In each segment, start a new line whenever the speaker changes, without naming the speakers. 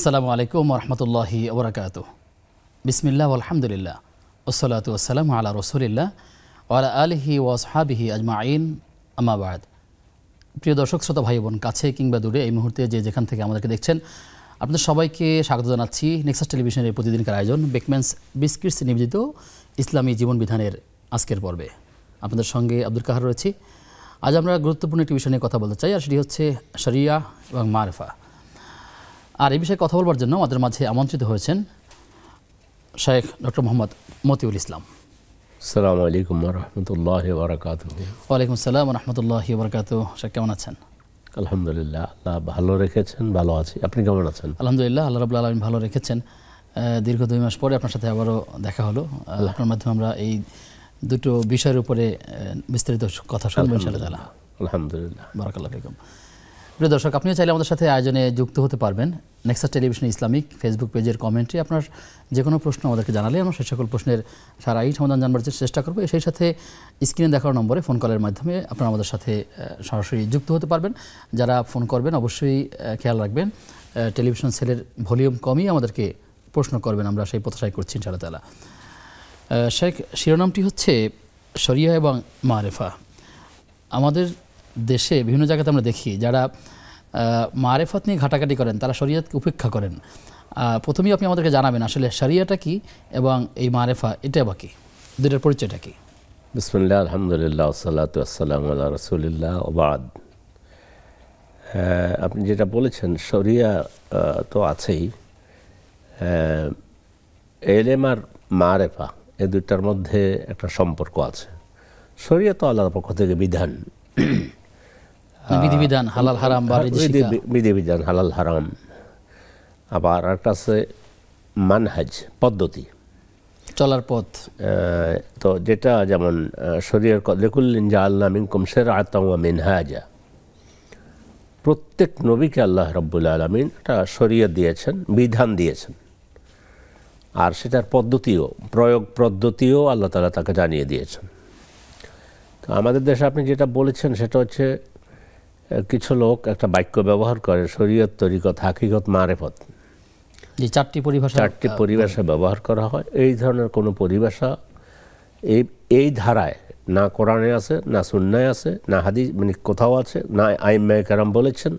আসসালামু আলাইকুম রহমতুল্লাহি ওবরাকাত। বিসমিল্লাহ আলহামদুলিল্লাহ ওসলাতু আসসালামু আলা রসুলিল্লাহ ওয়ালা আলিহি ওয়াসহাবিহি আজমাইন, আম্মা বাদ। প্রিয় দর্শক শ্রোতা ভাই বোন, কাছে কিংবা দূরে এই মুহূর্তে যে যেখান থেকে আমাদেরকে দেখছেন, আপনাদের সবাইকে স্বাগত জানাচ্ছি নেক্সাস টেলিভিশনের প্রতিদিনকার আয়োজন বেকম্যানস বিস্কিটস নিবেদিত ইসলামী জীবন বিধানের আজকের পর্বে। আপনাদের সঙ্গে আব্দুল কাহার রয়েছি। আজ আমরা গুরুত্বপূর্ণ একটি বিষয় নিয়ে কথা বলতে চাই, আর সেটি হচ্ছে শরিয়া এবং মারেফা। আর এই বিষয়ে কথা বলবার জন্য আমাদের মাঝে আমন্ত্রিত হয়েছেন শেখ ডক্টর মোহাম্মদ মতিউল ইসলাম।
আসসালামু আলাইকুম রহমতুল্লাহি ওয়া বারাকাতুহু।
ওয়ালাইকুম আসসালাম রহমতুল্লাহি ওয়া বারাকাতুহু। শেখ কেমন আছেন?
আলহামদুলিল্লাহ, আল্লাহ ভালো রেখেছেন, ভালো আছি। আপনি কেমন আছেন?
আলহামদুলিল্লাহ, আল্লাহ রাব্বুল আলামিন ভালো রেখেছেন। দীর্ঘ 2 মাস পরে আপনার সাথে আবারও দেখা হলো। আপনার মাধ্যমে আমরা এই দুটো বিষয়ের উপরে বিস্তারিত কথা শুনবো ইনশাআল্লাহ।
আলহামদুলিল্লাহ,
বারাকাল্লাহু ফিকুম। প্রিয় দর্শক, আপনিও চাইলে আমাদের সাথে আয়োজনে যুক্ত হতে পারবেন। নেক্সাস টেলিভিশন ইসলামিক ফেসবুক পেজের কমেন্টে আপনার যে কোনো প্রশ্ন আমাদেরকে জানালে আমরা সেই সকল প্রশ্নের সারাই সমাধান জানবার চেষ্টা করবো। সেই সাথে স্ক্রিনে দেখার নম্বরে ফোন কলের মাধ্যমে আপনারা আমাদের সাথে সরাসরি যুক্ত হতে পারবেন। যারা ফোন করবেন অবশ্যই খেয়াল রাখবেন টেলিভিশন সেলের ভলিউম কমিয়ে আমাদেরকে প্রশ্ন করবেন, আমরা সেই প্রত্যাশাই করছি ইনশাআল্লাহ তাআলা। শেখ, শিরোনামটি হচ্ছে শরিয়া এবং মারেফা। আমাদের দেশে বিভিন্ন জায়গাতে আমরা দেখি যারা মারেফত নিয়ে ঘাটাঘাটি করেন তারা শরিয়াতকে উপেক্ষা করেন। প্রথমেই আপনি আমাদেরকে জানাবেন আসলে শরিয়াটা কি এবং এই মারেফা এটা বা কি, দুইটার পরিচয়টা কি?
বিসমিল্লাহ, আলহামদুলিল্লাহ, ওয়াসসালাতু ওয়াসসালামু আলা রাসূলিল্লাহ ওয়া বাদ। আপনি যেটা বলেছেন শরিয়া তো আছেই, ইলম আর মারেফা এই দুইটার মধ্যে একটা সম্পর্ক আছে। শরিয়া তো আল্লাহর পক্ষ থেকে বিধান,
বিধিবিধান, হালাল হারাম বা
বিধিবিধান, হালাল হারাম। আবার একটা আছে মানহাজ, পদ্ধতি,
চলার পথ।
তো যেটা যেমন শরিয়ার লিকুল্লিন জাআলনা মিনকুম শিরআতান ওয়া মিনহাজা, প্রত্যেক নবীকে আল্লাহ রাব্বুল আলামিন একটা শরিয়ত দিয়েছেন, বিধান দিয়েছেন, আর সেটার পদ্ধতিও, প্রয়োগ পদ্ধতিও আল্লাহ তাআলা তাকে জানিয়ে দিয়েছেন। তো আমাদের দেশে আপনি যেটা বলেছেন সেটা হচ্ছে কিছু লোক একটা বাক্য ব্যবহার করে শরীয়ত, তরিকত, হাকিকত, মারেফত,
যে চারটি পরিভাষা
ব্যবহার করা হয়। এই ধরনের কোনো পরিভাষা এই ধারায় না কোরআনে আছে, না সুন্নায় আছে, না হাদিস মানে কোথাও আছে, না আইম্মায়ে কেরাম বলেছেন,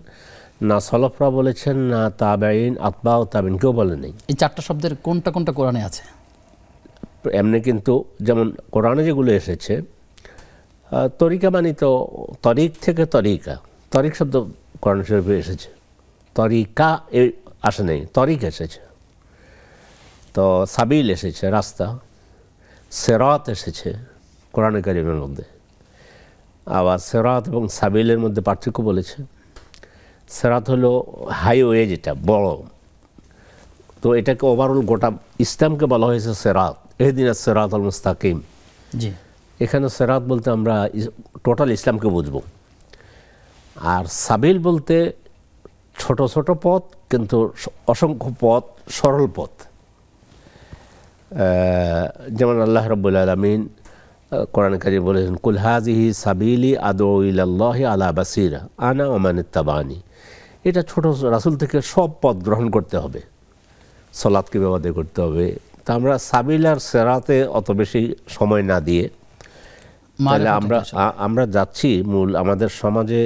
না সলফরা বলেছেন, না তাবেঈন, আতবাউ তাবেঈন কেউ বলে নেই।
এই চারটা শব্দের কোনটা কোনটা কোরআনে আছে?
এমনি কিন্তু যেমন কোরআনে যেগুলো এসেছে, তরিকা মানে তো তরিক থেকে তরিকা, তরিক শব্দ কোরআন শরীফে এসেছে, তরিকা আসে নেই, তরিক এসেছে। তো সাবিল এসেছে, রাস্তা, সিরাত এসেছে কোরআনে কারীমের মধ্যে। আবার সিরাত এবং সাবিলের মধ্যে পার্থক্য বলেছে। সিরাত হলো হাইওয়ে, যেটা বড়, তো এটাকে ওভারঅল গোটা ইসলামকে বলা হয়েছে সিরাত, ইহদিনাস সিরাতাল মুস্তাকিম।
জি,
এখানে সিরাত বলতে আমরা টোটাল ইসলামকে বুঝব। আর সাবিল বলতে ছোট ছোট পথ, কিন্তু অসংখ্য পথ, সরল পথ। যেমন আল্লাহ রাব্বুল আলামিন কোরআনে কারীমে বলেছেন, কুল হাযিহি সাবিলি আদউ ইলাল্লাহি আলা বাসীরা আনা ওয়া মান ইত্তাবানি। এটা ছোট রাসূল থেকে সব পথ গ্রহণ করতে হবে, সালাতকে ব্যবহার করতে হবে। তা আমরা সাবিল আর সিরাতে অত বেশি সময় না দিয়ে তাহলে আমরা যাচ্ছি মূল আমাদের সমাজে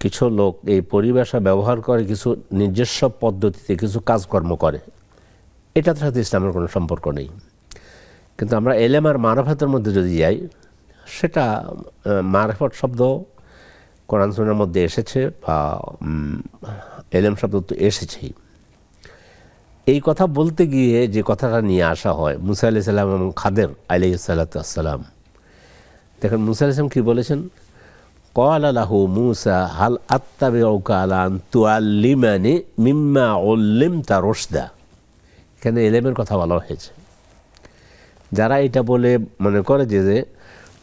কিছু লোক এই পরিভাষা ব্যবহার করে, কিছু নিজস্ব পদ্ধতিতে কিছু কাজকর্ম করে, এটার সাথে ইসলামের কোনো সম্পর্ক নেই। কিন্তু আমরা ইলম আর মারেফতের মধ্যে যদি যাই, সেটা মারেফত শব্দ কোরআন সুন্নাহর মধ্যে এসেছে, বা ইলম শব্দ তো এসেছেই। এই কথা বলতে গিয়ে যে কথাটা নিয়ে আসা হয় মুসা আলাইহিস সালাম এবং খাদের আলাইহিস সালাতু ওয়াসসালাম, দেখেন মুসা আলাইহিস সালাম কি বলেছেন, ক্বালা লাহু মূসা হাল আত্তাবিউকা আলা আন তুআল্লিমানি মিম্মা উল্লিমতা রুশদা। এখানে ইলমের কথা বলা হয়েছে। যারা এটা বলে মনে করে যে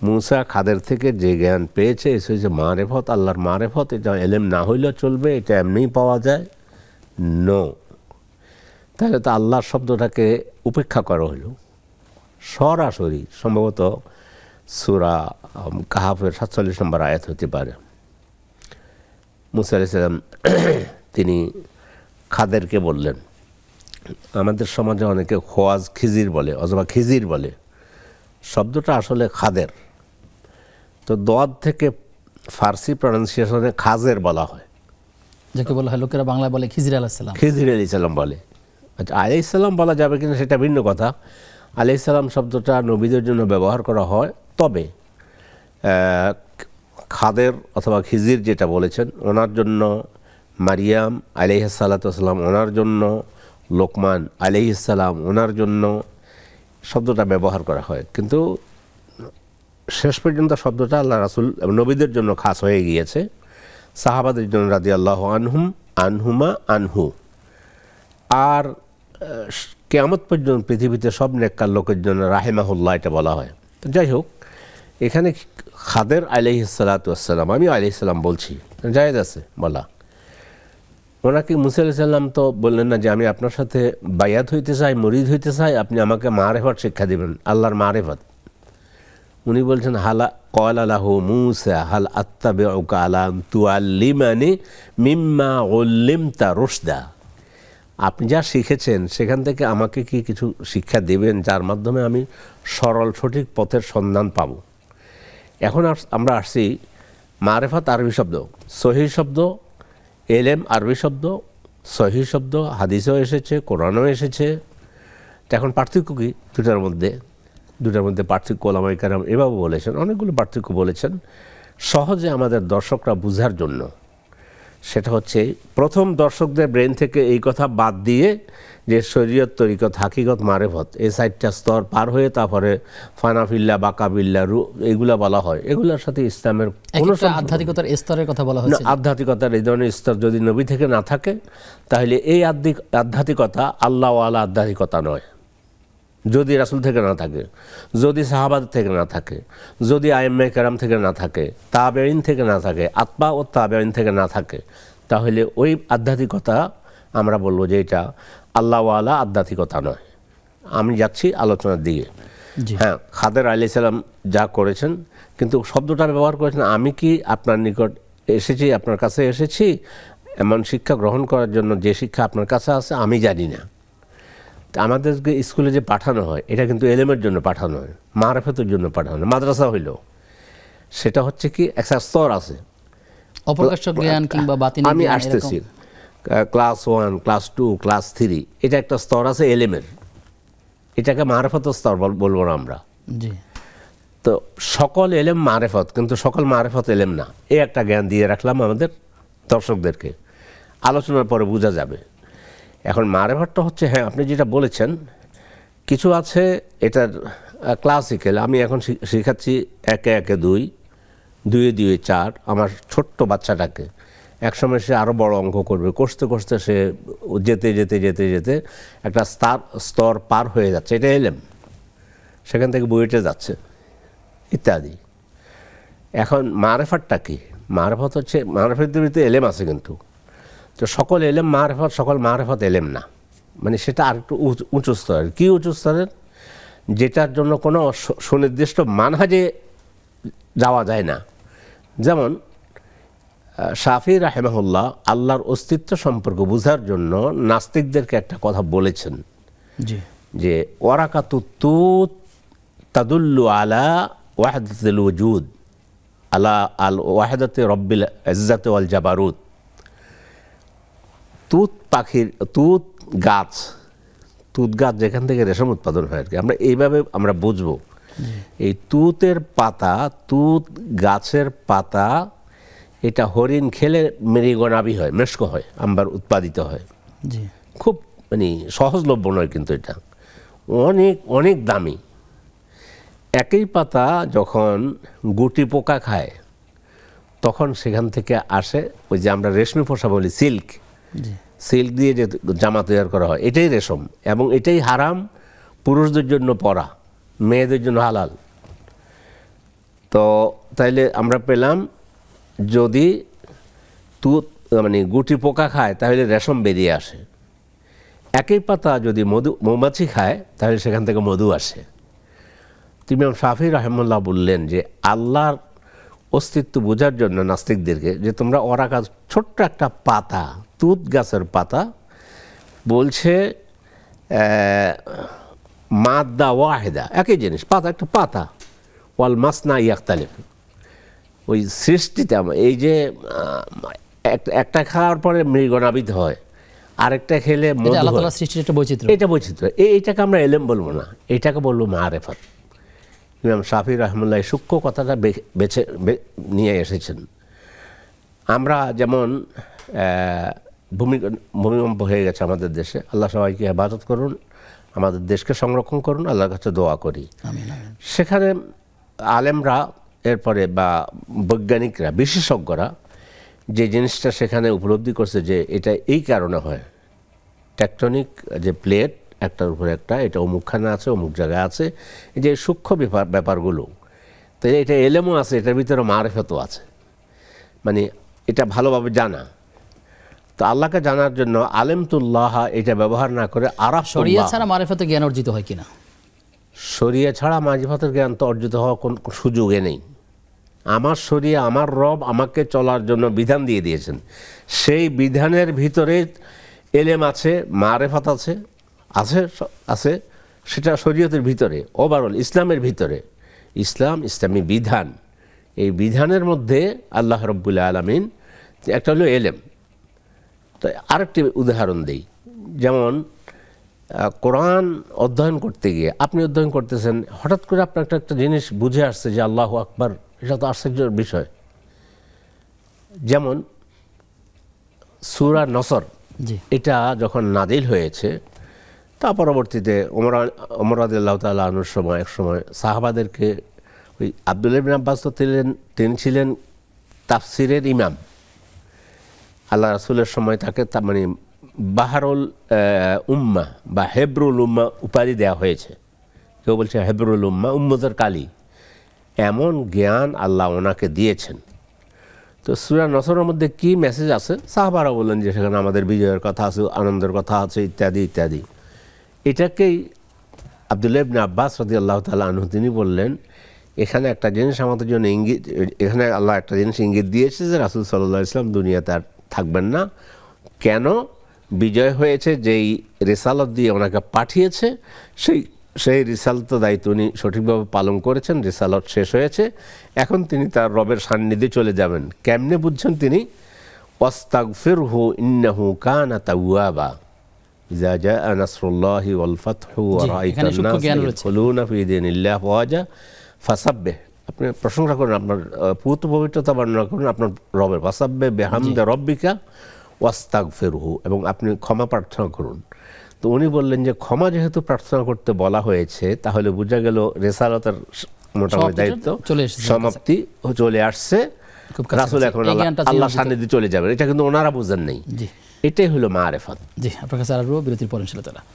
মূসা খাদের থেকে যে জ্ঞান পেয়েছে এসে হচ্ছে মারেফত, আল্লাহর মারেফত, এটা ইলম না হইলেও চলবে, এটা এমনিই পাওয়া যায়, নো। তাহলে তো আল্লাহর শব্দটাকে উপেক্ষা করা হইল। সরাসরি সম্ভবত সূরা কাহাফের 47 নম্বর আয়াত হতে পারে। মুসা আলাইহিস সালাম তিনি খাদেরকে বললেন। আমাদের সমাজে অনেকে খোয়াজ খিজির বলে অথবা খিজির বলে, শব্দটা আসলে খাদের। তো দোয়াদ থেকে ফার্সি প্রনাউন্সিয়েশনে খাজের বলা হয়,
যাকে বলা হয় লোকেরা বাংলায় বলে খিজির আলাইহিস সালাম।
খিজির আলাইহিস সালাম বলে। আচ্ছা, আলাইহিস সালাম বলা যাবে কিনা সেটা ভিন্ন কথা। আলাইহিস সালাম শব্দটা নবীদের জন্য ব্যবহার করা হয়, তবে খাদের অথবা খিজির যেটা বলেছেন ওনার জন্য, মারিয়াম আলাইহিস সালাতু ওয়াস সালাম ওনার জন্য, লোকমান আলাইহিস সালাম ওনার জন্য শব্দটা ব্যবহার করা হয়। কিন্তু শেষ পর্যন্ত শব্দটা আল্লাহ রাসূল নবীদের জন্য খাস হয়ে গিয়েছে, সাহাবাদের জন্য রাদিয়াল্লাহু আনহুম, আনহুমা, আনহু। আর কিয়ামত পর্যন্ত পৃথিবীতে সব নেককার লোকের জন্য রাহিমাহুল্লাহ এটা বলা হয়। তো যাই হোক, এখানে খাদের আলাইহিস সালাতু ওয়াস সালাম, আমি আলাইহিস সালাম বলছি, জায়েজ আছে বলা। ওনাকে মুসা আলাইহিস সালাম তো বললেন না যে আমি আপনার সাথে বায়াত হইতে চাই, মুরিদ হইতে চাই, আপনি আমাকে মারিফত শিক্ষা দিবেন, আল্লাহর মারিফত। উনি বলছেন হালা ক্বালা লাহু মূসা হাল আত্তাবিউকা আলা আন তুআল্লিমানি মিম্মা উল্লিমতা রুশদা। আপনি যা শিখেছেন সেখান থেকে আমাকে কি কিছু শিক্ষা দেবেন যার মাধ্যমে আমি সরল সঠিক পথের সন্ধান পাব। এখন আমরা আসছি মারিফত আরবি শব্দ, সহিহ শব্দ, এলেম আরবি শব্দ, সহিহ শব্দ হাদিসেও এসেছে, কোরআনেও এসেছে। তো এখন পার্থক্য কি দুটার মধ্যে পার্থক্য ওলামায়ে কেরাম এভাবে বলেছেন, অনেকগুলো পার্থক্য বলেছেন সহজে আমাদের দর্শকরা বুঝার জন্য। সেটা হচ্ছে প্রথম দর্শকদের ব্রেন থেকে এই কথা বাদ দিয়ে যে শরীয়ত, তরিকত, হাকিকত, মারিফত এই 4টা স্তর পার হয়ে তারপরে ফানাফিল্লা, বাকাবিল্লা, এইগুলা বলা হয়। এগুলোর সাথে ইসলামের কোনো
আধ্যাত্মিকতার স্তরের কথা বলা হয়েছে।
আধ্যাত্মিকতার এই ধরনের স্তর যদি নবী থেকে না থাকে তাহলে এই আধ্যাত্মিকতা আল্লাহওয়ালা আধ্যাত্মিকতা নয়। যদি রাসূল থেকে না থাকে, যদি সাহাবাদ থেকে না থাকে, যদি আইম্মায়ে কেরাম থেকে না থাকে, তাবেঈন থেকে না থাকে, আতবা ও তাবেঈন থেকে না থাকে, তাহলে ওই আধ্যাত্মিকতা আমরা বলবো যে এটা আল্লাহওয়ালা আধ্যাত্মিকতা নয়। আমি যাচ্ছি আলোচনার দিকে। হ্যাঁ, খাদের আলাইহিস সালাম যা করেছেন, কিন্তু শব্দটা ব্যবহার করেছেন আমি কি আপনার নিকট এসেছি, আপনার কাছে এসেছি এমন শিক্ষা গ্রহণ করার জন্য যে শিক্ষা আপনার কাছে আছে আমি জানি না। আমাদেরকে স্কুলে যে পাঠানো হয় এটা কিন্তু এলেমের জন্য পাঠানো হয়, মারিফতের জন্য পাঠানো হয়। মাদ্রাসা হইল সেটা হচ্ছে কি একটা স্তর আছে,
অপ্রকাশ্য জ্ঞান কিংবা বাতিনি জ্ঞান।
আমি আসতেছি ক্লাস 1, ক্লাস 2, ক্লাস 3, এটা একটা স্তর আছে এলেমের, এটাকে মারিফতের স্তর বলবো না আমরা।
জি।
তো সকল এলেম মারিফত, কিন্তু সকল মারিফত এলেম না। এই একটা জ্ঞান দিয়ে রাখলাম আমাদের দর্শকদেরকে, আলোচনার পরে বোঝা যাবে। এখন মারিফতটা হচ্ছে, হ্যাঁ আপনি যেটা বলেছেন, কিছু আছে এটার ক্লাসিক্যাল, আমি এখন শেখাচ্ছি 1 এ 1 2, 2 এ 2 4। আমার ছোট্ট বাচ্চাটাকে একসময় সে আরও বড় অঙ্ক করবে, কষতে কষতে সে যেতে যেতে যেতে যেতে একটা স্তর পার হয়ে যাচ্ছে, এটা এলেম, সেখান থেকে বুয়েটে যাচ্ছে ইত্যাদি। এখন মারিফতটা কি? মারিফত হচ্ছে, মারিফতের ভিতরে এলেম আছে, কিন্তু তো সকল এলেম মারিফত, সকল মারিফত এলেম না, মানে সেটা আর একটু উঁচু স্তরের। কি উঁচু স্তরের? যেটার জন্য কোনো সুনির্দিষ্ট মানহাজে যাওয়া যায় না। যেমন শাফি রাহিমাহুল্লাহ আল্লাহর অস্তিত্ব সম্পর্কে বোঝার জন্য নাস্তিকদেরকে একটা কথা বলেছেন যে ওয়ারাকাতুত তুত তাদুল্লু আলা ওয়াহদাতিল ওয়ুজুদ আলা আল ওয়াহদাতি রব্বিল ইজ্জাতি ওয়াল জাবারুত। তুত পাখির, তুত গাছ যেখান থেকে রেশম উৎপাদন হয় আর কি, আমরা এইভাবে আমরা বুঝবো। এই তুতের পাতা, তুত গাছের পাতা, এটা হরিণ খেলে মৃগনাভি হয়, মেশক হয়, আম্বার উৎপাদিত হয়। খুব মানে সহজলভ্য নয়, কিন্তু এটা অনেক অনেক দামি। একই পাতা যখন গুটি পোকা খায় তখন সেখান থেকে আসে ওই যে আমরা রেশমি পোষা বলি সিল্ক, সিল্ক দিয়ে যে জামা তৈরি করা হয়, এটাই রেশম, এবং এটাই হারাম পুরুষদের জন্য পরা, মেয়েদের জন্য হালাল। তো তাইলে আমরা পেলাম যদি তুত মানে গুটি পোকা খায় তাহলে রেশম বেরিয়ে আসে। একই পাতা যদি মৌমাছি খায় তাহলে সেখান থেকে মধু আসে। ইমাম শাফি রাহিমাহুল্লাহ বললেন যে আল্লাহর অস্তিত্ব বোঝার জন্য নাস্তিকদেরকে যে তোমরা ওরা গাছ, ছোট্ট একটা পাতা, তুত গাছের পাতা, বলছে মাদ্দা ওয়াহেদা, একই জিনিস, পাতা, একটা পাতা, ওয়াল মাসনা ইয়াখতালিফ, ওই সৃষ্টিতে এই যে একটা খাওয়ার পরে মৃগনাভিত হয়, আরেকটা খেলে মধু হয়,
আল্লাহ তাআলার সৃষ্টির একটা বৈচিত্র্য।
এটা বৈচিত্র্য। এইটাকে আমরা এলেম বলবো না, এটাকে বলবো মারেফাত। ইমাম শাফি রাহমাতুল্লাহ সূক্ষ্ম কথাটা বেছে নিয়ে এসেছেন। আমরা যেমন ভূমিকম্প হয়ে গেছে আমাদের দেশে, আল্লাহ সবাইকে হেফাজত করুন, আমাদের দেশকে সংরক্ষণ করুন, আল্লাহর কাছে দোয়া করি। সেখানে আলেমরা, এরপরে বা বৈজ্ঞানিকরা, বিশেষজ্ঞরা যে জিনিসটা সেখানে উপলব্ধি করছে যে এটা এই কারণে হয়, টেকটনিক যে প্লেট একটার উপরে একটা, এটা অমুকখানে আছে, অমুক জায়গায় আছে, এই যে সূক্ষ্ম ব্যাপারগুলো, তো এটা এলেমও আছে, এটার ভিতরে মারেফতও আছে, মানে এটা ভালোভাবে জানা। তো আল্লাহকে জানার জন্য আলেমতুল্লাহ এটা ব্যবহার না করে
শরিয়া ছাড়া মারিফাতে জ্ঞান অর্জিত হয় কিনা?
শরিয়া ছাড়া মারিফাতের জ্ঞান তো অর্জিত হওয়ার কোন সুযোগে নেই। আমার শরিয়া, আমার রব আমাকে চলার জন্য বিধান দিয়ে দিয়েছেন, সেই বিধানের ভিতরে এলেম আছে, মারেফাত আছে, আছে আছে সেটা শরীয়তের ভিতরে, ওভারঅল ইসলামের ভিতরে, ইসলামী বিধান, এই বিধানের মধ্যে আল্লাহ রাব্বুল আলামিন, একটা হলো এলেম। তো আরেকটি উদাহরণ দেই, যেমন কোরআন অধ্যয়ন করতে গিয়ে আপনি অধ্যয়ন করতেছেন, হঠাৎ করে আপনার একটা জিনিস বুঝে আসছে যে আল্লাহু আকবার, এটা তো আশ্চর্যের বিষয়। যেমন সূরা নসর, এটা যখন নাজিল হয়েছে, তা পরবর্তীতে ওমর রাদিয়াল্লাহু তাআলা আনহুর সময় এক সময় সাহাবাদেরকে, ওই আব্দুল্লাহ ইবনে আব্বাস তো তিনি ছিলেন তাফসিরের ইমাম, আল্লাহ রাসূলের সময় তাকে মানে বাহারুল উম্মাহ বা হেব্রুল উম্মাহ উপাধি দেওয়া হয়েছে। কেউ বলছে হেব্রুল উম্মাহ, উম্মতের কালী, এমন জ্ঞান আল্লাহ ওনাকে দিয়েছেন। তো সূরা নসরের মধ্যে কি মেসেজ আছে, সাহাবারা বললেন যে সেখানে আমাদের বিজয়ের কথা আছে, আনন্দের কথা আছে, ইত্যাদি ইত্যাদি। এটাকেই আব্দুল্লাহ ইবনে আব্বাস রাদিয়াল্লাহু তাআলা আনহু তিনি বললেন, এখানে একটা জিনিস আমাদের জন্য ইঙ্গিত, এখানে আল্লাহ একটা জিনিস ইঙ্গিত দিয়েছে যে রাসূল সাল্লাল্লাহু আলাইহি ওয়াসাল্লাম দুনিয়াতে আর থাকবেন না। কেন? বিজয় হয়েছে, যেই রিসালত দিয়ে ওনাকে পাঠিয়েছে, সেই রিসালত দায়িত্ব উনি সঠিকভাবে পালন করেছেন, রিসালত শেষ হয়েছে, এখন তিনি তার রবের সান্নিধ্যে চলে যাবেন। কেমনে বুঝছেন তিনি? ওয়াস্তাগফিরহু ইন্নাহু কানা তাওয়াবা ইযা জাআ নাসরুল্লাহি ওয়াল ফাতহু ওয়া রাআইতান নাস ইয়াদখুলুনা ফি দীনিল্লাহি আফওয়াজা ফাসাব্বিহ, আপনি প্রশংসা করুন, আপনার পূত পবিত্রতা বর্ণনা করুন আপনার রবের, ফাসাব্বিহ বিহামদি রাব্বিকা ওয়াস্তাগফিরহু, এবং আপনি ক্ষমা প্রার্থনা করুন। তো উনি বললেন যে ক্ষমা যেহেতু প্রার্থনা করতে বলা হয়েছে, তাহলে বোঝা গেল রিসালাতের মোটামুটি দায়িত্ব সমাপ্তি চলে আসছে, রাসূল এখন আল্লাহর সান্নিধ্যে চলে যাবেন। এটা কিন্তু ওনারা বুঝেন নাই, এটাই হলো মারেফাত।
জি, আপনার কাছে আরও বিরতির পর ইনশাআল্লাহ।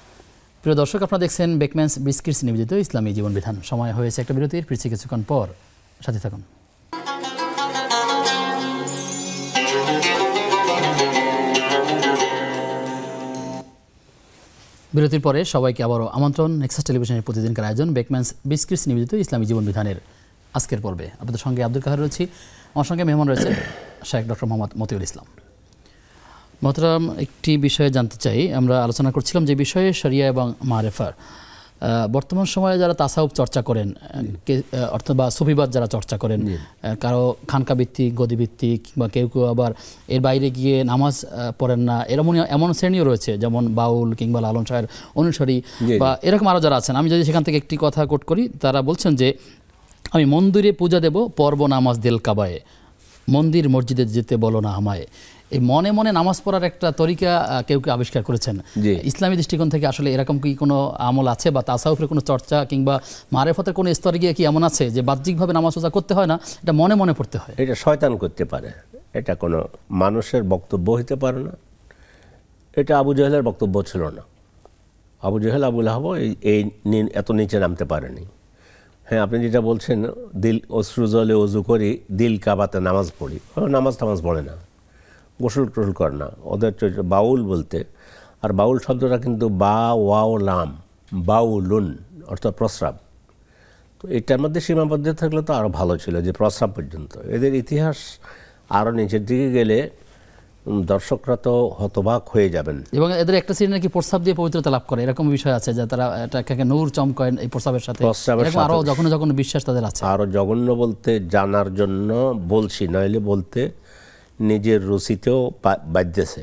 প্রিয় দর্শক, আপনারা দেখছেন বেকম্যানস বিস্কিটস নিবেদিত ইসলামী জীবন বিধান। সময় হয়েছে একটা বিরতির, ফিরছি কিছুক্ষণ পর, সাথে থাকুন। বিরতির পরে সবাইকে আবারও আমন্ত্রণ নেক্সাস টেলিভিশনের প্রতিদিনকার আয়োজন বেকম্যানস বিস্কিটস নিবেদিত ইসলামী জীবন বিধানের আজকের পর্বে। আপনাদের সঙ্গে আব্দুল কাহার রয়েছি, আমার সঙ্গে মেহমান রয়েছে শেখ ডক্টর মোহাম্মদ মতিউল ইসলাম। মোহতারাম, একটি বিষয়ে জানতে চাই, আমরা আলোচনা করছিলাম যে বিষয়ে শরিয়া এবং মারেফার, বর্তমান সময়ে যারা তাসাউফ চর্চা করেন অথবা সুফিবাদ যারা চর্চা করেন, কারো খানকা ভিত্তিক, গদি ভিত্তিক, বা কেউ কেউ আবার এর বাইরে গিয়ে নামাজ পড়েন না, এমন শ্রেণীও রয়েছে, যেমন বাউল কিংবা লালন শাহের অনুসারী বা এরকম আরও যারা আছেন। আমি যদি সেখান থেকে একটি কথা কোট করি, তারা বলছেন যে আমি মন্দিরে পূজা দেব, পর্ব নামাজ দিল কাবায়ে, মন্দির মসজিদে যেতে বলো না আমায়। এই মনে মনে নামাজ পড়ার একটা তরিকা কেউ কেউ আবিষ্কার করেছেন। ইসলামী দৃষ্টিকোণ থেকে আসলে এরকম কি কোনো আমল আছে, বা তাসাউফের কোনো চর্চা কিংবা মারেফতের কোনো স্তরে গিয়ে কি এমন আছে যে বাহ্যিকভাবে নামাজ পূজা করতে হয় না, এটা মনে মনে পড়তে হয়?
এটা শয়তান করতে পারে, এটা কোনো মানুষের বক্তব্য হইতে পারে না। এটা আবু জাহেলের বক্তব্য ছিল না। আবু জাহেল, আবু লাহাব এই এত নিচে নামতে পারেনি। হ্যাঁ, আপনি যেটা বলছেন, দিল অশ্রু জলে অজু করি, দিল কাবাতে নামাজ পড়ি, নামাজ পড়ে না, গোসল টোসল করে না। ওদের বাউল বলতে, আর বাউল শব্দটা কিন্তু বা ওয়াও লাম, বাউলুন অর্থাৎ প্রস্রাব। তো এটার মধ্যে সীমাবদ্ধ থাকলে তো আরও ভালো ছিল, যে প্রস্রাব পর্যন্ত। এদের ইতিহাস আরও নিচের দিকে গেলে দর্শকরা তো হতবাক হয়ে যাবেন।
এবং এদের একটা শ্রেণী নাকি প্রস্রাব দিয়ে পবিত্রতা লাভ করে, এরকম বিষয় আছে যে তারা এটাকে নূর চমকায় এই প্রস্রাবের সাথে, এরকম আরো যখন যখন বিশ্বাস তাদের আছে।
আরো জঘন্য বলতে জানার জন্য বলছি, নইলে বলতে নিজের রুচিতেও বাধ্যেছে।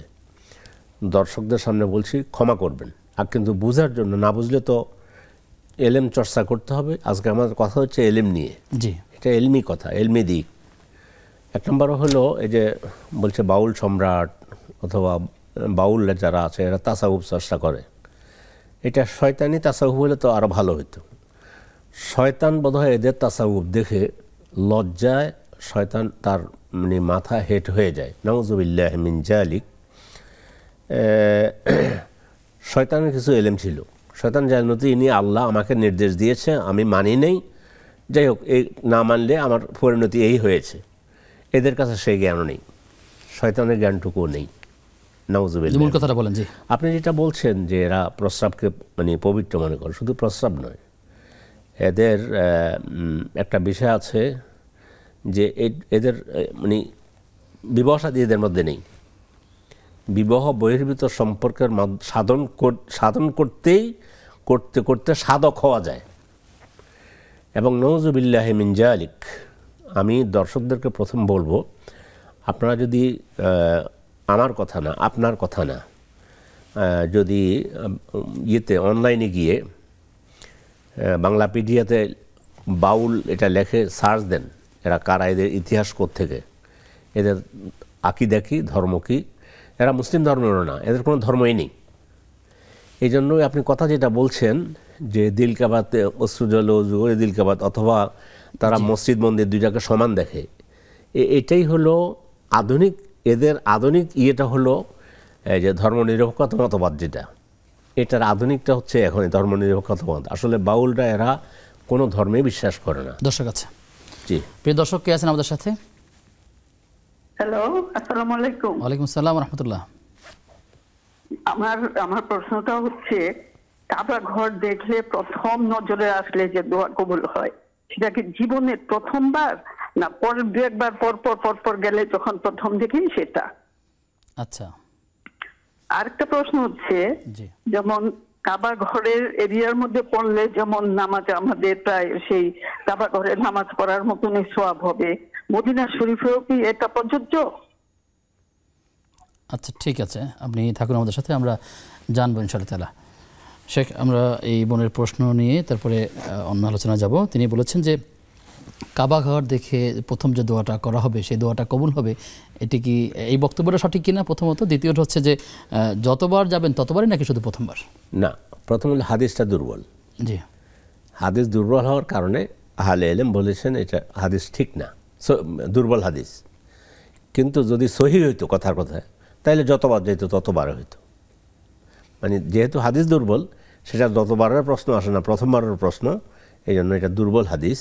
দর্শকদের সামনে বলছি, ক্ষমা করবেন। আর কিন্তু বুঝার জন্য, না বুঝলে তো এলেম চর্চা করতে হবে। আজকে আমাদের কথা হচ্ছে এলেম নিয়ে।
জি,
এটা এলমি কথা, এলমি দিক। এক নম্বর হলো এই যে বলছে বাউল সম্রাট অথবা বাউল যারা আছে এরা তাসাউফ চর্চা করে, এটা শয়তানি তাসাউফ হলে তো আরও ভালো হতো। শয়তান বোধহয় এদের তাসাউফ দেখে লজ্জায় শয়তান তার মানে মাথা হেট হয়ে যায়। নাউযুবিল্লাহি মিন যালিক। শয়তানের কিছু এলেম ছিল। শয়তান জানত ইনি আল্লাহ আমাকে নির্দেশ দিয়েছে, আমি মানি নেই, যাই হোক এই না মানলে আমার পরিণতি এই হয়েছে। এদের কাছে সেই জ্ঞানও নেই, শয়তানের জ্ঞানটুকুও নেই। নাউযুবিল্লাহ।
মূল কথাটা বলেন। জি,
আপনি যেটা বলছেন যে এরা প্রস্রাবকে মানে পবিত্র মনে করে, শুধু প্রস্রাব নয়, এদের একটা বিষয় আছে যে এদের মানে বিবাহ শাদী এদের মধ্যে নেই। বিবাহ বহির্ভূত সম্পর্কের সাধন করতে করতে সাধক হওয়া যায়। এবং নাউযুবিল্লাহি মিন যালিক। আমি দর্শকদেরকে প্রথম বলবো, আপনারা যদি আমার কথা না, আপনার কথা না, যদি ইয়েতে অনলাইনে গিয়ে বাংলাপিডিয়াতে বাউল এটা লেখে সার্চ দেন, এরা কারা, এদের ইতিহাস কোত্থেকে, এদের আকিদা কি, ধর্ম কি, এরা মুসলিম ধর্মেরও না, এদের কোনো ধর্মই নেই। এই জন্যই আপনি কথা যেটা বলছেন যে দিলকাবাতে অশ্রুজল ওই দিলকাবাত, অথবা তারা মসজিদ মন্দির দুইটাকে সমান দেখে, এটাই হলো আধুনিক, এদের আধুনিক ইয়েটা হলো যে ধর্মনিরপেক্ষতা মতবাদ, যেটা এটার আধুনিকটা হচ্ছে এখন ধর্মনিরপেক্ষতা মত। আসলে বাউলরা এরা কোনো ধর্মে বিশ্বাস করে না।
দর্শক আছে।
জি,
প্রিয় দর্শক কে আছেন আমাদের সাথে?
হ্যালো, আসসালামু আলাইকুম।
ওয়ালাইকুম আসসালাম রাহমাতুল্লাহ।
আমার প্রশ্নটা হচ্ছে, কাবা ঘর দেখলে প্রথম নজরে আসলে যে দোয়া কবুল হয়, সেটা কি জীবনের প্রথমবার, না পরের দু একবার পর গেলে যখন প্রথম দেখি সেটা?
আচ্ছা,
আরেকটা প্রশ্ন হচ্ছে,
জি,
যেমন কাবা ঘরের এরিয়ার মধ্যে পড়লে যেমন নামাজ আমাদের প্রায় সেই কাবা ঘরে নামাজ পড়ার মতনই সওয়াব হবে, মদিনা শরীফেও কি এটা প্রযোজ্য?
আচ্ছা, ঠিক আছে, আপনি থাকুন আমাদের সাথে, আমরা জানবো ইনশাআল্লাহ তাআলা। শেখ, আমরা এই বোনের প্রশ্ন নিয়ে তারপরে অন্য আলোচনা যাব। তিনি বলেছেন যে কাবা ঘর দেখে প্রথম যে দোয়াটা করা হবে সেই দোয়াটা কবুল হবে, এটি কি এই বক্তব্যটা সঠিক কিনা প্রথমত? দ্বিতীয়ত হচ্ছে যে যতবার যাবেন ততবারই নাকি শুধু প্রথমবার?
না, প্রথম হলো হাদিসটা দুর্বল।
জি,
হাদিস দুর্বল হওয়ার কারণে আহলে ইলম বলেছেন এটা হাদিস ঠিক না, দুর্বল হাদিস। কিন্তু যদি সহি হইতো কথার কথায়, তাহলে যতবার যেত ততবার হইতো। মানে যেহেতু হাদিস দুর্বল, সেটা যতবারের প্রশ্ন আসে না, প্রথমবারের প্রশ্ন, এই জন্য এটা দুর্বল হাদিস।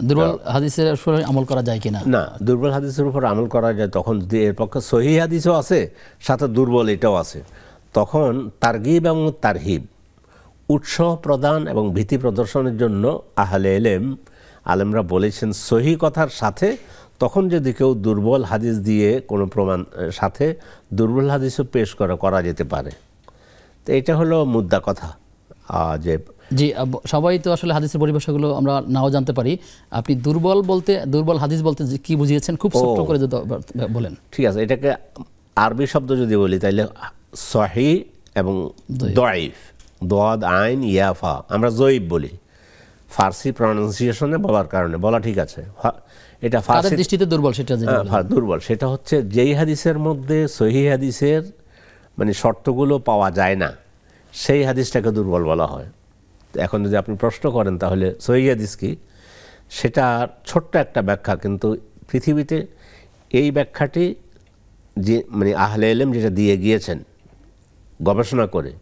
দুর্বল হাদিসের উপর আমল করা যায় কিনা?
না, দুর্বল হাদিসের উপর আমল করা যায় তখন যদি এর পক্ষে সহি হাদিসও আছে, সাথে দুর্বল এটাও আছে। তখন তারগিব এবং তারহিব, উৎসাহ প্রদান এবং ভীতি প্রদর্শনের জন্য আহলে ইলম আলেমরা বলেছেন সহি কথার সাথে, তখন যদি কেউ দুর্বল হাদিস দিয়ে কোনো প্রমাণ সাথে দুর্বল হাদিসও পেশ করা যেতে পারে। তো এটা হলো মুদ্রা কথা। যে
জি, সবাই তো আসলে হাদিসের পরিভাষাগুলো আমরা নাও জানতে পারি। আপনি দুর্বল হাদিস বলতে কি বুঝিয়েছেন খুব ছোট্ট করে যদি বলেন।
ঠিক আছে, এটাকে আরবি শব্দ যদি বলি তাহলে সহি এবং দয়ীফ, দোয়াদ আইন ইয়াফা, আমরা জয়ীফ বলি ফার্সি প্রনাউন্সিয়েশনে বলার কারণে, বলা ঠিক আছে। এটা ফার্সি
দৃষ্টিতে দুর্বল, সেটা
দুর্বল। সেটা হচ্ছে যেই হাদিসের মধ্যে সহি হাদিসের মানে শর্তগুলো পাওয়া যায় না, সেই হাদিসটাকে দুর্বল বলা হয়। এখন যদি আপনি প্রশ্ন করেন তাহলে সহি হাদিস কি, সেটা ছোট্ট একটা ব্যাখ্যা, কিন্তু পৃথিবীতে এই ব্যাখ্যাটি যে মানে আহলে ইলম যেটা দিয়ে গিয়েছেন গবেষণা করে,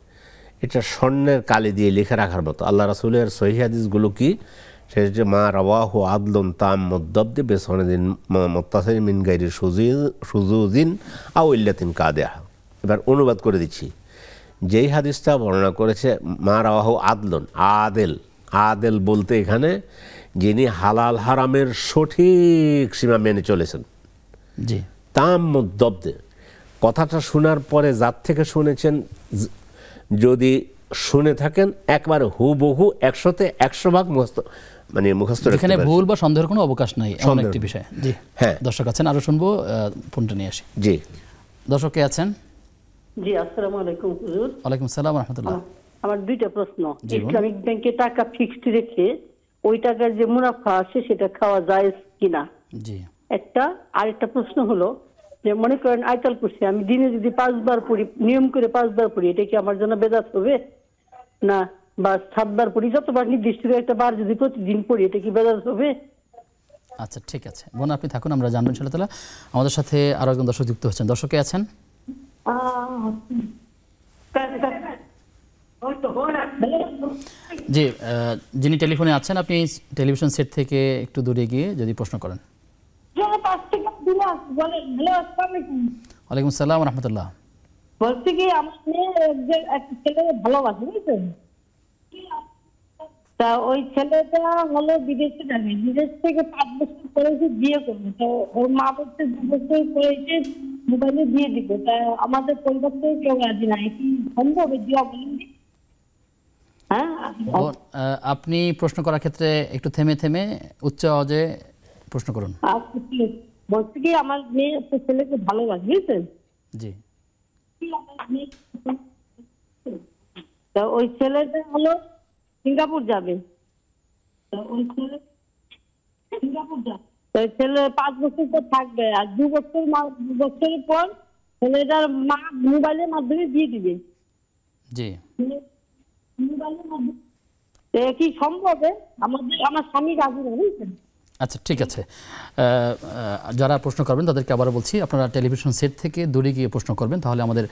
এটা স্বর্ণের কালি দিয়ে লিখে রাখার মতো। আল্লাহ রাসূলের সহিহ হাদিসগুলো কি, সে যে মা রাওয়াহু আদলুন তাম মুদ্দাব্দি বিসনদিন মুত্তাসিল মিন গায়রি শুযুযিন আও ইল্লাতিন কাদিহা। এবার অনুবাদ করে দিচ্ছি। যেই হাদিসটা বর্ণনা করেছে মা রাওয়াহু আদলুন, আদেল বলতে এখানে যিনি হালাল হারামের সঠিক সীমা মেনে চলেছেন,
জি,
তাম মুদ্দাব্দি, কথাটা শোনার পরে যার থেকে শুনেছেন যদি শুনে থাকেন একবারে হুবহু 100-তে 100 ভাগ মুখস্থ মানে মুখস্থ রাখতে
এখানে
পারেন।
ভুল বা সন্দেহের কোনো অবকাশ নাই এমন একটি বিষয়। জি
হ্যাঁ।
দর্শক আছেন, আরো শুনবো, ফোনটা নিয়ে আসি।
জি
দর্শক কে আছেন?
জি, আসসালামু আলাইকুম হুজুর।
ওয়ালাইকুম সালাম ওয়া রাহমাতুল্লাহ।
আমার দুইটা প্রশ্ন।
জি, বলুন।
ইসলামিক ব্যাংকে টাকা ফিক্সড রেখে ওই টাকার যে মুনাফা আসে সেটা খাওয়া যায় কিনা
জি
একটা। আরেকটা প্রশ্ন হলো যে মনে করেন আয়াতুল কুরসি আমি দিনে যদি 5 বার পড়ি, নিয়ম করে 5 বার পড়ি, এটা কি আমার জন্য বেদাত হবে না? বা 7 বার পড়ি, যতবার নির্দিষ্ট একটা বার যদি প্রতিদিন পড়ি, এটা কি বেদাত হবে?
আচ্ছা ঠিক আছে বোন, আপনি থাকুন, আমরা জানবেন ইনশাআল্লাহ। আমাদের সাথে আরো একজন দর্শক যুক্ত হচ্ছেন। দর্শক কে আছেন? জি যিনি টেলিফোনে আছেন আপনি টেলিভিশন সেট থেকে একটু দূরে গিয়ে যদি প্রশ্ন করেন। ওয়ালাইকুম আসসালাম ওয়া রাহমাতুল্লাহ।
বলছি কি আমার মেয়ে একটা ছেলে ভালোবাসে, বুঝছেন? তা ওই ছেলেটা হলো বিদেশে যাবে, বিদেশ থেকে 5 বছর পরে বিয়ে করবে। তো ওর মা বলছে 2 বছর পরে মোবাইলে দিয়ে দিব। তা আমাদের পরিবার থেকে কেউ রাজি নাই, কি সম্ভব দিয়া বলেন? হ্যাঁ
বোন, আপনি প্রশ্ন করার ক্ষেত্রে একটু থেমে থেমে উচ্চ আওয়াজে প্রশ্ন করুন।
বলছি কি আমার মেয়ে একটা ছেলেকে ভালোবাসে, বুঝছেন?
জি
তা ওই ছেলেটা হলো সিঙ্গাপুর যাবে। তা ওই ছেলে সিঙ্গাপুর যাবে, তো ওই ছেলে 5 বছর পর থাকবে, আর 2 বছরের পর ছেলেটার মা মোবাইলের মাধ্যমে দিয়ে দিবে।
জি
মোবাইলের মাধ্যমে কি সম্ভব? আমার স্বামী রাজি না, বুঝছেন?
আচ্ছা ঠিক আছে, যারা প্রশ্ন করবেন তাদেরকে আবার বলছি আপনারা টেলিভিশন সেট থেকে দূরে গিয়ে প্রশ্ন করবেন, তাহলে আমাদের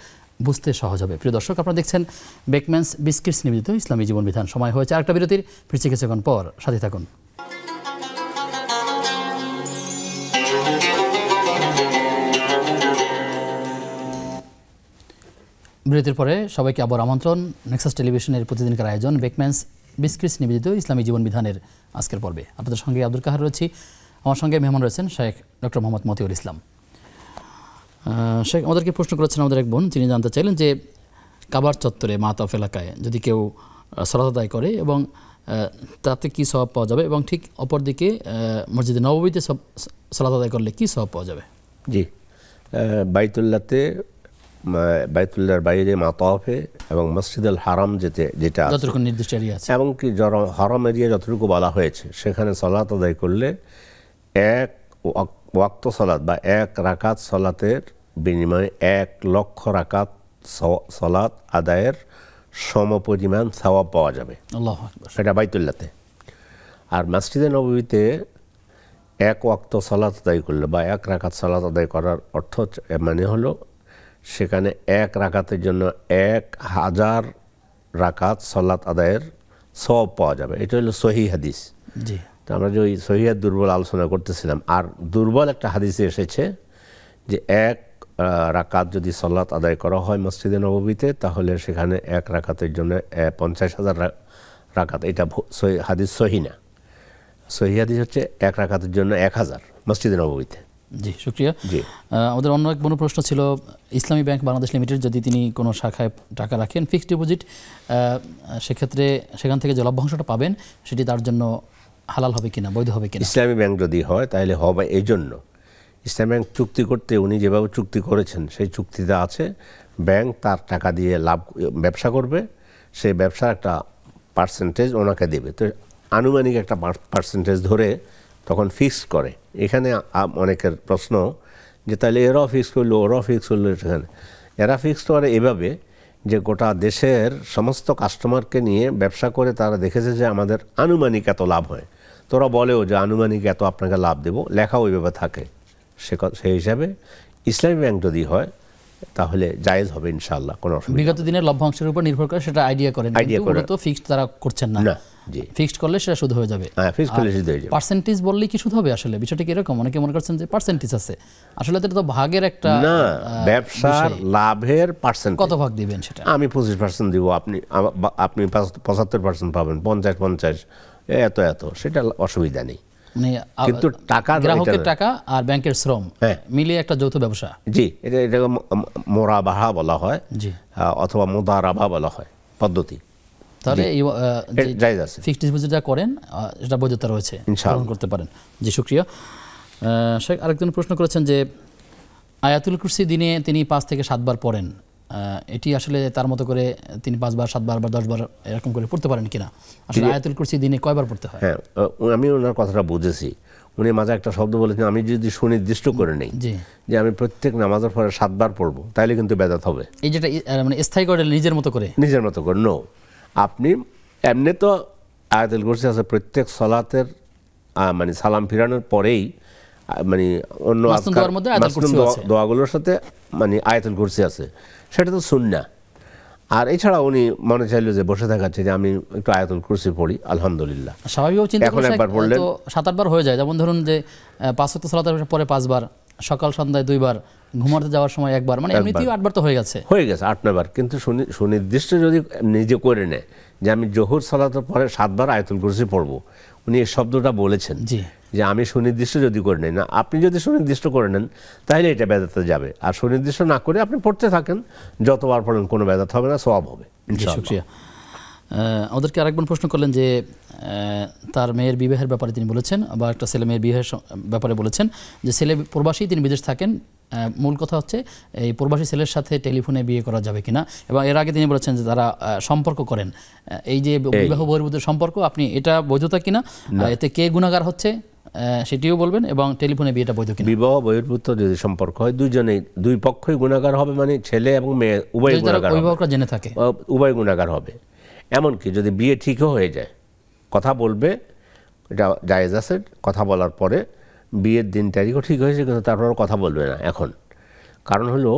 বুঝতে সহজ হবে। প্রিয় দর্শক, আপনারা দেখছেন বেকম্যানস বিস্কিটস নিবেদিত ইসলামী জীবন বিধান। সময় হয়েছে আরেকটা বিরতির, ফিরছি কিছুক্ষণ পর, সাথে থাকুন। বিরতির পরে সবাইকে আবার আমন্ত্রণ নেক্সাস টেলিভিশনের প্রতিদিনকার আয়োজন বেকম্যানস বিস্কিটস নিবেদিত ইসলামী জীবন বিধানের আজকের পর্বে। আপনাদের সঙ্গে আব্দুল কাহার রয়েছি, আমার সঙ্গে মেহমান রয়েছেন শেখ ডক্টর মোহাম্মদ মতিউল ইসলাম। শেখ আমাদেরকে প্রশ্ন করেছেন আমাদের এক বোন, যিনি জানতে চাইলেন যে কাবার চত্বরে মাতাফ এলাকায় যদি কেউ সালাত আদায় করে এবং তাতে কী সওয়াব পাওয়া যাবে, এবং ঠিক অপরদিকে মসজিদে নববীতে সালাত আদায় করলে কী সওয়াব পাওয়া যাবে?
জি, বাইতুল্লাহর বাইরে মাতাফে এবং মসজিদুল হারাম যেটা
যতটুকু নির্দিষ্ট এরিয়া আছে,
এমনকি হারাম এরিয়া যতটুকু বলা হয়েছে সেখানে সালাত আদায় করলে 1 ওয়াক্ত সালাত বা 1 রাকাত সালাতের বিনিময়ে 1 লক্ষ রাকাত সালাত আদায়ের সমপরিমাণ সওয়াব পাওয়া যাবে।
আল্লাহু আকবার।
এটা বাইতুল্লাহতে। আর মসজিদে নববীতে 1 ওয়াক্ত সালাত আদায় করলে বা 1 রাকাত সালাত আদায় করার অর্থ মানে হলো সেখানে 1 রাকাতের জন্য 1000 রাকাত সালাত আদায়ের সওয়াব পাওয়া যাবে। এটা হলো সহিহ হাদিস।
জি,
তো আমরা যে ওই সহিহ দুর্বল আলোচনা করতেছিলাম, আর দুর্বল একটা হাদিসে এসেছে যে 1 রাকাত যদি সালাত আদায় করা হয় মসজিদে নববীতে, তাহলে সেখানে 1 রাকাতের জন্য 50,000 রাকাত। এটা হাদিস সহি না। সহি হাদিস হচ্ছে 1 রাকাতের জন্য 1000 মসজিদে নববীতে।
জি শুক্রিয়া।
জি,
আমাদের অন্য এক বড় প্রশ্ন ছিল, ইসলামী ব্যাংক বাংলাদেশ লিমিটেড যদি তিনি কোনো শাখায় টাকা রাখেন ফিক্সড ডিপোজিট, সেক্ষেত্রে সেখান থেকে যে লভ্যাংশটা পাবেন সেটি তার জন্য হালাল হবে কিনা, বৈধ হবে কিনা?
ইসলামী ব্যাংক যদি হয় তাহলে হবে। এই জন্য ইসলামী ব্যাংক চুক্তি করতে উনি যেভাবে চুক্তি করেছেন সেই চুক্তিতে আছে ব্যাংক তার টাকা দিয়ে ব্যবসা করবে, সেই ব্যবসার একটা পার্সেন্টেজ ওনাকে দেবে। তো আনুমানিক একটা পার্সেন্টেজ ধরে তখন ফিক্স করে। এখানে অনেকের প্রশ্ন যে তাহলে এরাও ফিক্স করলো ওরাও ফিক্স করলো। সেখানে এরা ফিক্স করে এভাবে যে গোটা দেশের সমস্ত কাস্টমারকে নিয়ে ব্যবসা করে তারা দেখেছে যে আমাদের আনুমানিক এত লাভ হয়, তোরা বলেও যে আনুমানিক এত আপনাকে লাভ দেবো, লেখা ওইভাবে থাকে। সেই হিসাবে ইসলামী ব্যাংক যদি হয় তাহলে জায়েজ হবে ইনশাআল্লাহ, কোনো অসুবিধা।
বিগত দিনের লভ্যাংশের উপর নির্ভর করে সেটা আইডিয়া করেন, তো ফিক্সড তারা করছেন না।
জি,
ফিক্সড করলে সেটা সুদ হয়ে যাবে।
হ্যাঁ, ফিক্সড করলে সুদ হয়ে যাবে।
পার্সেন্টেজ বললেই কি সুদ হবে? আসলে বিষয়টা কি এরকম? অনেকে মনে করছেন যে পার্সেন্টেজ আছে, আসলে এটা তো ভাগের একটা
না, ব্যবসার লাভের পার্সেন্ট।
কত ভাগ দিবেন সেটা?
আমি 25% দিব, আপনি 75% পাবেন, 50 এত সেটা অসুবিধা নেই।
মানে
কিন্তু টাকা
গ্রাহকের টাকা আর ব্যাংকের শ্রম
হ্যাঁ।
মিলিয়ে একটা যৌথ ব্যবসা।
জি, এটা মোরাবাহা বলা হয়,
জি,
অথবা মুদারাবা বলা হয় পদ্ধতি।
তাহলে এই
জায়েজ আছে।
ফিক্সড ডিপোজিট যা করেন এটা বৈধতা রয়েছে,
ইনশাআল্লাহ
গ্রহণ করতে পারেন। জি, শুকরিয়া। শেখ আরেকজন প্রশ্ন করেছেন যে আয়াতুল কুরসি দিনে তিনি 5 থেকে 7 বার পড়েন, এটি আসলে তার মতো করে তিনি 5 বার 7 বার বা 10 বার এরকম করে পড়তে পারেন কিনা? আসলে আয়াতুল কুরসি দিনে কয়বার পড়তে হয়?
হ্যাঁ, আমি ওনার কথাটা বুঝেছি। উনি মাঝে একটা শব্দ বলেছেন, আমি যদি সুনির্দিষ্ট করে নেই যে আমি প্রত্যেক নামাজের পরে 7 বার পড়বো, তাহলে কিন্তু বেদাত হবে।
এই যেটা মানে স্থায়ী করে নিজের মতো করে
নো, আপনি এমনি তো আয়াতুল কুরসি আছে প্রত্যেক সালাতের মানে সালাম ফিরানোর পরেই, মানে অন্য দোয়াগুলোর সাথে মানে আয়াতুল কুরসি আছে, সেটা তো সুন্নাহ। আর এছাড়া উনি মনে চাইল যে বসে থাকাচ্ছে যে আমি একটু আয়াতুল কুরসি পড়ি, আলহামদুলিল্লাহ।
স্বাভাবিকভাবে চিন্তা
এখন একবার পড়লেন,
তো 7-8 বার হয়ে যায়। যেমন ধরুন যে 5 ওয়াক্ত সালাতের পরে 5 বার, সকাল সন্ধ্যায় 2 বার, ঘুমাতে যাওয়ার সময় 1 বার, মানে এমনিতেই 8 বার তো হয়ে গেছে
8-9 বার। কিন্তু সুনির্দিষ্ট যদি নিজে করে নেয় যে আমি জোহর সালাতের পরে 7 বার আয়াতুল কুরসি পড়বো, উনি এই শব্দটা বলেছেন যে আমি সুনির্দিষ্ট যদি করে নেই না। আপনি যদি সুনির্দিষ্ট করে নেন তাহলে এটা বেদাতে যাবে, আর সুনির্দিষ্ট না করে আপনি পড়তে থাকেন, যতবার পড়েন কোনো বেদাত হবে না, সওয়াব হবে ইনশাআল্লাহ।
আমাদেরকে আরেকবার প্রশ্ন করলেন যে তার মেয়ের বিবাহের ব্যাপারে তিনি বলেছেন, বা একটা ছেলে মেয়ের বিবাহের ব্যাপারে বলেছেন যে ছেলে প্রবাসী, তিনি বিদেশ থাকেন। মূল কথা হচ্ছে এই প্রবাসী ছেলের সাথে টেলিফোনে বিয়ে করা যাবে কিনা, এবং এর আগে তিনি বলেছেন যে তারা সম্পর্ক করেন, এই যে বিবাহ বহির্ভূত সম্পর্ক, আপনি এটা বৈধতা কিনা, এতে কে গুনাহগার হচ্ছে সেটিও বলবেন, এবং টেলিফোনে বিয়েটা বৈধ কিনা।
বিবাহ বহির্ভূত যদি সম্পর্ক হয়, দুই পক্ষই গুনাহগার হবে, মানে ছেলে এবং মেয়ে উভয় গুনাহগার,
অভিভাবকরা জেনে থাকে
উভয় গুনাহগার হবে। এমনকি যদি বিয়ে ঠিকও হয়ে যায়, কথা বলবে, এটা জায়েজ আছে, কথা বলার পরে বিয়ের দিন তারিখও ঠিক হয়েছে, কিন্তু তারপরও কথা বলবে না এখন। কারণ হলো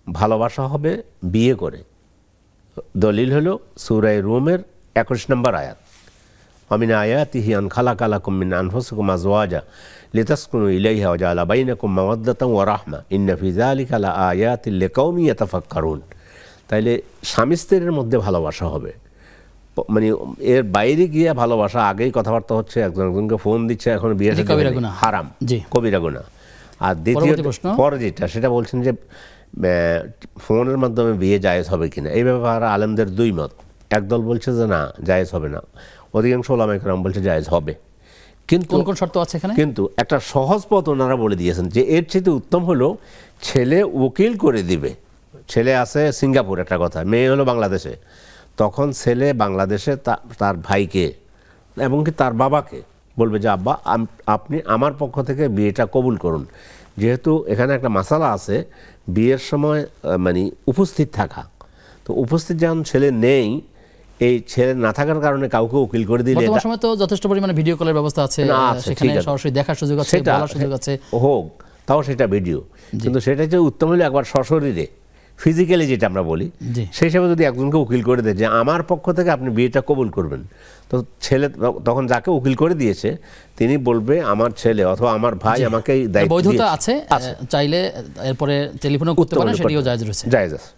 ভালোবাসা হবে বিয়ে করে। দলিল হলো সূরা রুমের 21 নম্বর আয়াত, আমিন আয়াতিহি আন খালাকা লাকুম মিন আনফুসিকুম আজওয়াজা লিতাসকুনু ইলাইহা ওয়া জাআলা বাইনাকুম মাওয়াদ্দাতান ওয়া রাহমা ইন্না ফি যালিকা লাআয়াতিন লিকাউমিন ইয়াতাফাক্কারুন। তাইলে স্বামী স্ত্রীর মধ্যে ভালোবাসা হবে, মানে এর বাইরে গিয়ে ভালোবাসা, আগেই কথাবার্তা হচ্ছে, একজনকে ফোন দিচ্ছে, এখন বিয়ে হারাম, কবিরা গুনাহ। আর দ্বিতীয় পরে যেটা সেটা বলছেন যে ফোনের মাধ্যমে বিয়ে জায়েজ হবে কিনা, এই ব্যাপারে আলেমদের 2 মত। একদল বলছে যে না, জায়েজ হবে না, অধিকাংশ ওলামায়ে কেরাম বলছে জায়েজ হবে। কিন্তু
কোন শর্ত আছে এখানে?
কিন্তু একটা সহজ পথ ওনারা বলে দিয়েছেন যে এর চেয়ে উত্তম হলো ছেলে উকিল করে দিবে। ছেলে আছে সিঙ্গাপুর, একটা কথা, মেয়ে হলো বাংলাদেশে, তখন ছেলে বাংলাদেশে তার ভাইকে এবং কি তার বাবাকে বলবে যে আব্বা আপনি আমার পক্ষ থেকে বিয়েটা কবুল করুন। যেহেতু এখানে একটা মাসালা আছে, বিয়ের সময় মানে উপস্থিত থাকা, তো উপস্থিত যখন ছেলে নেই, এই ছেলে না থাকার কারণে কাউকে উকিল করে দিলে,
বর্তমান সময় তো যথেষ্ট পরিমাণে ভিডিও কলের ব্যবস্থা আছে, সেখানে সরাসরি দেখার সুযোগ আছে, বলার সুযোগ আছে,
হোক তাও সেটা ভিডিও। কিন্তু সেটা যে উত্তম হলে একবার সশরীরে ফিজিক্যালি যেটা আমরা বলি, সেই হিসাবে যদি একজনকে উকিল করে দেয় যে আমার পক্ষ থেকে আপনি বিয়েটা কবুল করবেন, তো ছেলে তখন যাকে উকিল করে দিয়েছে তিনি বলবে আমার ছেলে অথবা আমার ভাই আমাকে দায়িত্ব দিয়েছে,
বৈধতা আছে, চাইলে এরপরে টেলিফোনও করতে পারেন, সেটিও জায়েজ রয়েছে।
জায়েজ আছে।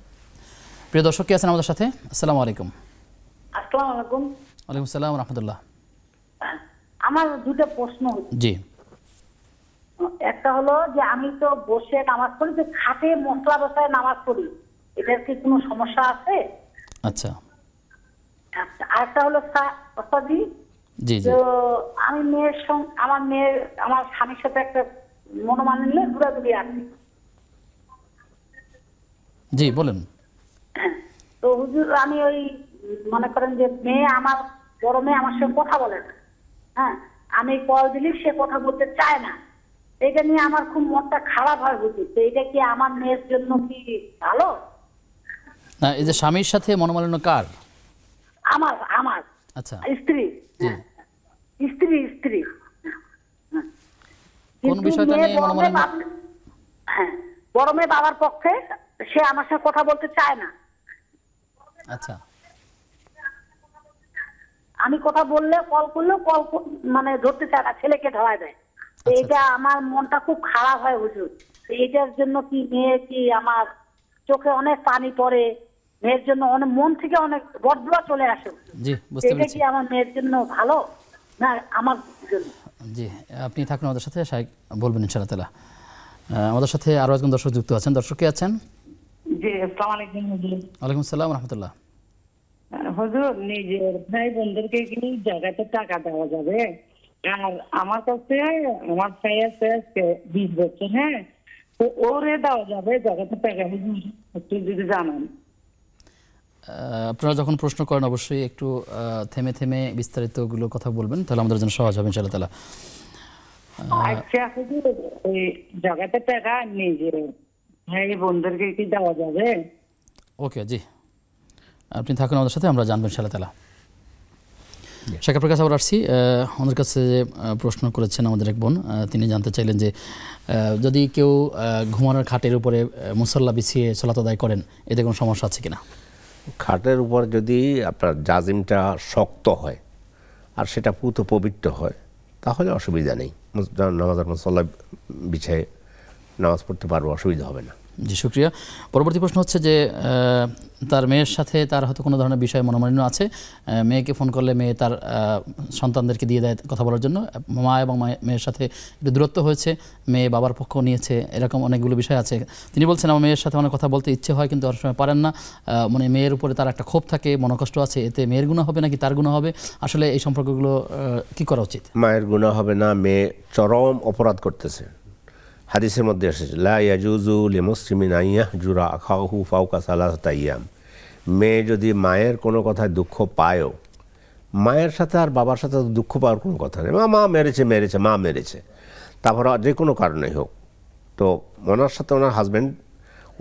প্রিয় দর্শক কি আছেন আমাদের সাথে? আসসালামু আলাইকুম।
আসসালামু আলাইকুম।
ওয়ালাইকুম আসসালাম ওয়া রাহমাতুল্লাহ।
আমার দুটো প্রশ্ন।
জি।
একটা হলো যে আমি তো বসে নামাজ পড়ি, যে খাটে মশলা বসায় নামাজ পড়ি, এটার কি কোনো সমস্যা আছে?
আচ্ছা।
আরেকটা হলো ওস্তাদি,
জি জি,
তো আমি আমার স্বামীর সাথে একটা মনোমালিন্য ঘুরাঘুরি আছে।
জি বলেন।
তো হুজুর, আমি ওই মনে করেন যে বড় মেয়ে আমার সঙ্গে কথা বলে না, হ্যাঁ, আমি কল দিলে সে কথা বলতে চায় না, এটা নিয়ে আমার খুব মনটা খারাপ হয় হুজুর। তো এটা কি আমার মেয়ের জন্য কি ভালো?
না, এই যে স্বামীর সাথে মনোমালিন্য কার?
আমার
আচ্ছা,
স্ত্রী। স্ত্রী
কোন বিষয়টা নিয়ে মনোমালিন্য?
হ্যাঁ, বড় মেয়ে বাবার পক্ষে, সে আমার সাথে কথা বলতে চায় না।
আচ্ছা,
আমি কথা বললে, কল করলেও মানে ধরতে চায় না, ছেলেকে ধরায় দেয়। এইটা আমার মনটা খুব খারাপ হয় হুজুর। এইটার জন্য কি মেয়ে, কি আমার চোখে অনেক পানি পড়ে, মেয়ের জন্য অনেক মন থেকে অনেক বদদুয়া চলে আসে।
জি বুঝতে পেরেছি।
এটা কি আমার মেয়ের জন্য ভালো না আমার জন্য?
জি, আপনি থাকুন আমাদের সাথে, শাইখ বলবেন ইনশাআল্লাহ তাআলা। আমাদের সাথে আরও একজন দর্শক যুক্ত আছেন। দর্শক কে আছেন?
জি, আসসালামু আলাইকুম হুজুর।
ওয়ালাইকুম আসসালাম রহমতুল্লাহ।
হুজুর, নিজের ভাই বোনদেরকে কি জায়গাতে টাকা দেওয়া যাবে? আর আমার কাছে আমার ভাই আছে 20 বছর, হ্যাঁ, তো ওরে দেওয়া যাবে জায়গাতে টাকা? হুজুর একটু যদি জানান।
আপনারা যখন প্রশ্ন করেন অবশ্যই একটু থেমে থেমে বিস্তারিতগুলো কথা বলবেন, তাহলে আমাদের জন্য সহজ হবে ইনশাআল্লাহ তাআলা।
আচ্ছা হুজুর, ওই জায়গাতে টাকা নিজের ভাই বোনদেরকে কি দেওয়া যাবে?
ওকে, জি, আপনি থাকুন আমাদের সাথে, আমরা জানবো ইনশাআল্লাহ তাআলা। শেখ আপনার কাছে আবার আসছি। আমাদের কাছে যে প্রশ্ন করেছেন আমাদের এক বোন, তিনি জানতে চাইলেন যে যদি কেউ ঘুমানোর খাটের উপরে মুসল্লা বিছিয়ে সালাত আদায় করেন, এতে কোনো সমস্যা আছে কিনা?
খাটের উপর যদি আপনার জাজিমটা শক্ত হয় আর সেটা পুত পবিত্র হয় তাহলে অসুবিধা নেই, নামাজের মুসল্লা বিছায় নামাজ পড়তে পারবো, অসুবিধা হবে না।
জি, শুক্রিয়া। পরবর্তী প্রশ্ন হচ্ছে যে তার মেয়ের সাথে তার হয়তো কোনো ধরনের বিষয়ে মনোমালিন্য আছে, মেয়েকে ফোন করলে মেয়ে তার সন্তানদেরকে দিয়ে দেয় কথা বলার জন্য, মা এবং মেয়ের সাথে একটু দূরত্ব হয়েছে, মেয়ে বাবার পক্ষ নিয়েছে, এরকম অনেকগুলো বিষয় আছে। তিনি বলছেন আমার মেয়ের সাথে অনেক কথা বলতে ইচ্ছে হয় কিন্তু অনেক সময় পারেন না, মানে মেয়ের উপরে তার একটা ক্ষোভ থাকে, মনোকষ্ট আছে, এতে মেয়ের গুনাহ হবে নাকি তার গুনাহ হবে? আসলে এই সম্পর্কগুলো কি করা উচিত?
মায়ের গুনাহ হবে না, মেয়ে চরম অপরাধ করতেছে। হাদিসের মধ্যে এসেছে লা ইয়াজুজু লিমুসলিমিন আন ইয়াহজুরা আখাহু ফাওকা সালাসাতি আইয়াম। মেয়ে যদি মায়ের কোনো কথায় দুঃখ পায়ও, মায়ের সাথে আর বাবার সাথে দুঃখ পাওয়ার কোনো কথা নেই। মা মেরেছে, মা মেরেছে, তারপর যে কোনো কারণেই হোক, তো ওনার সাথে ওনার হাজব্যান্ড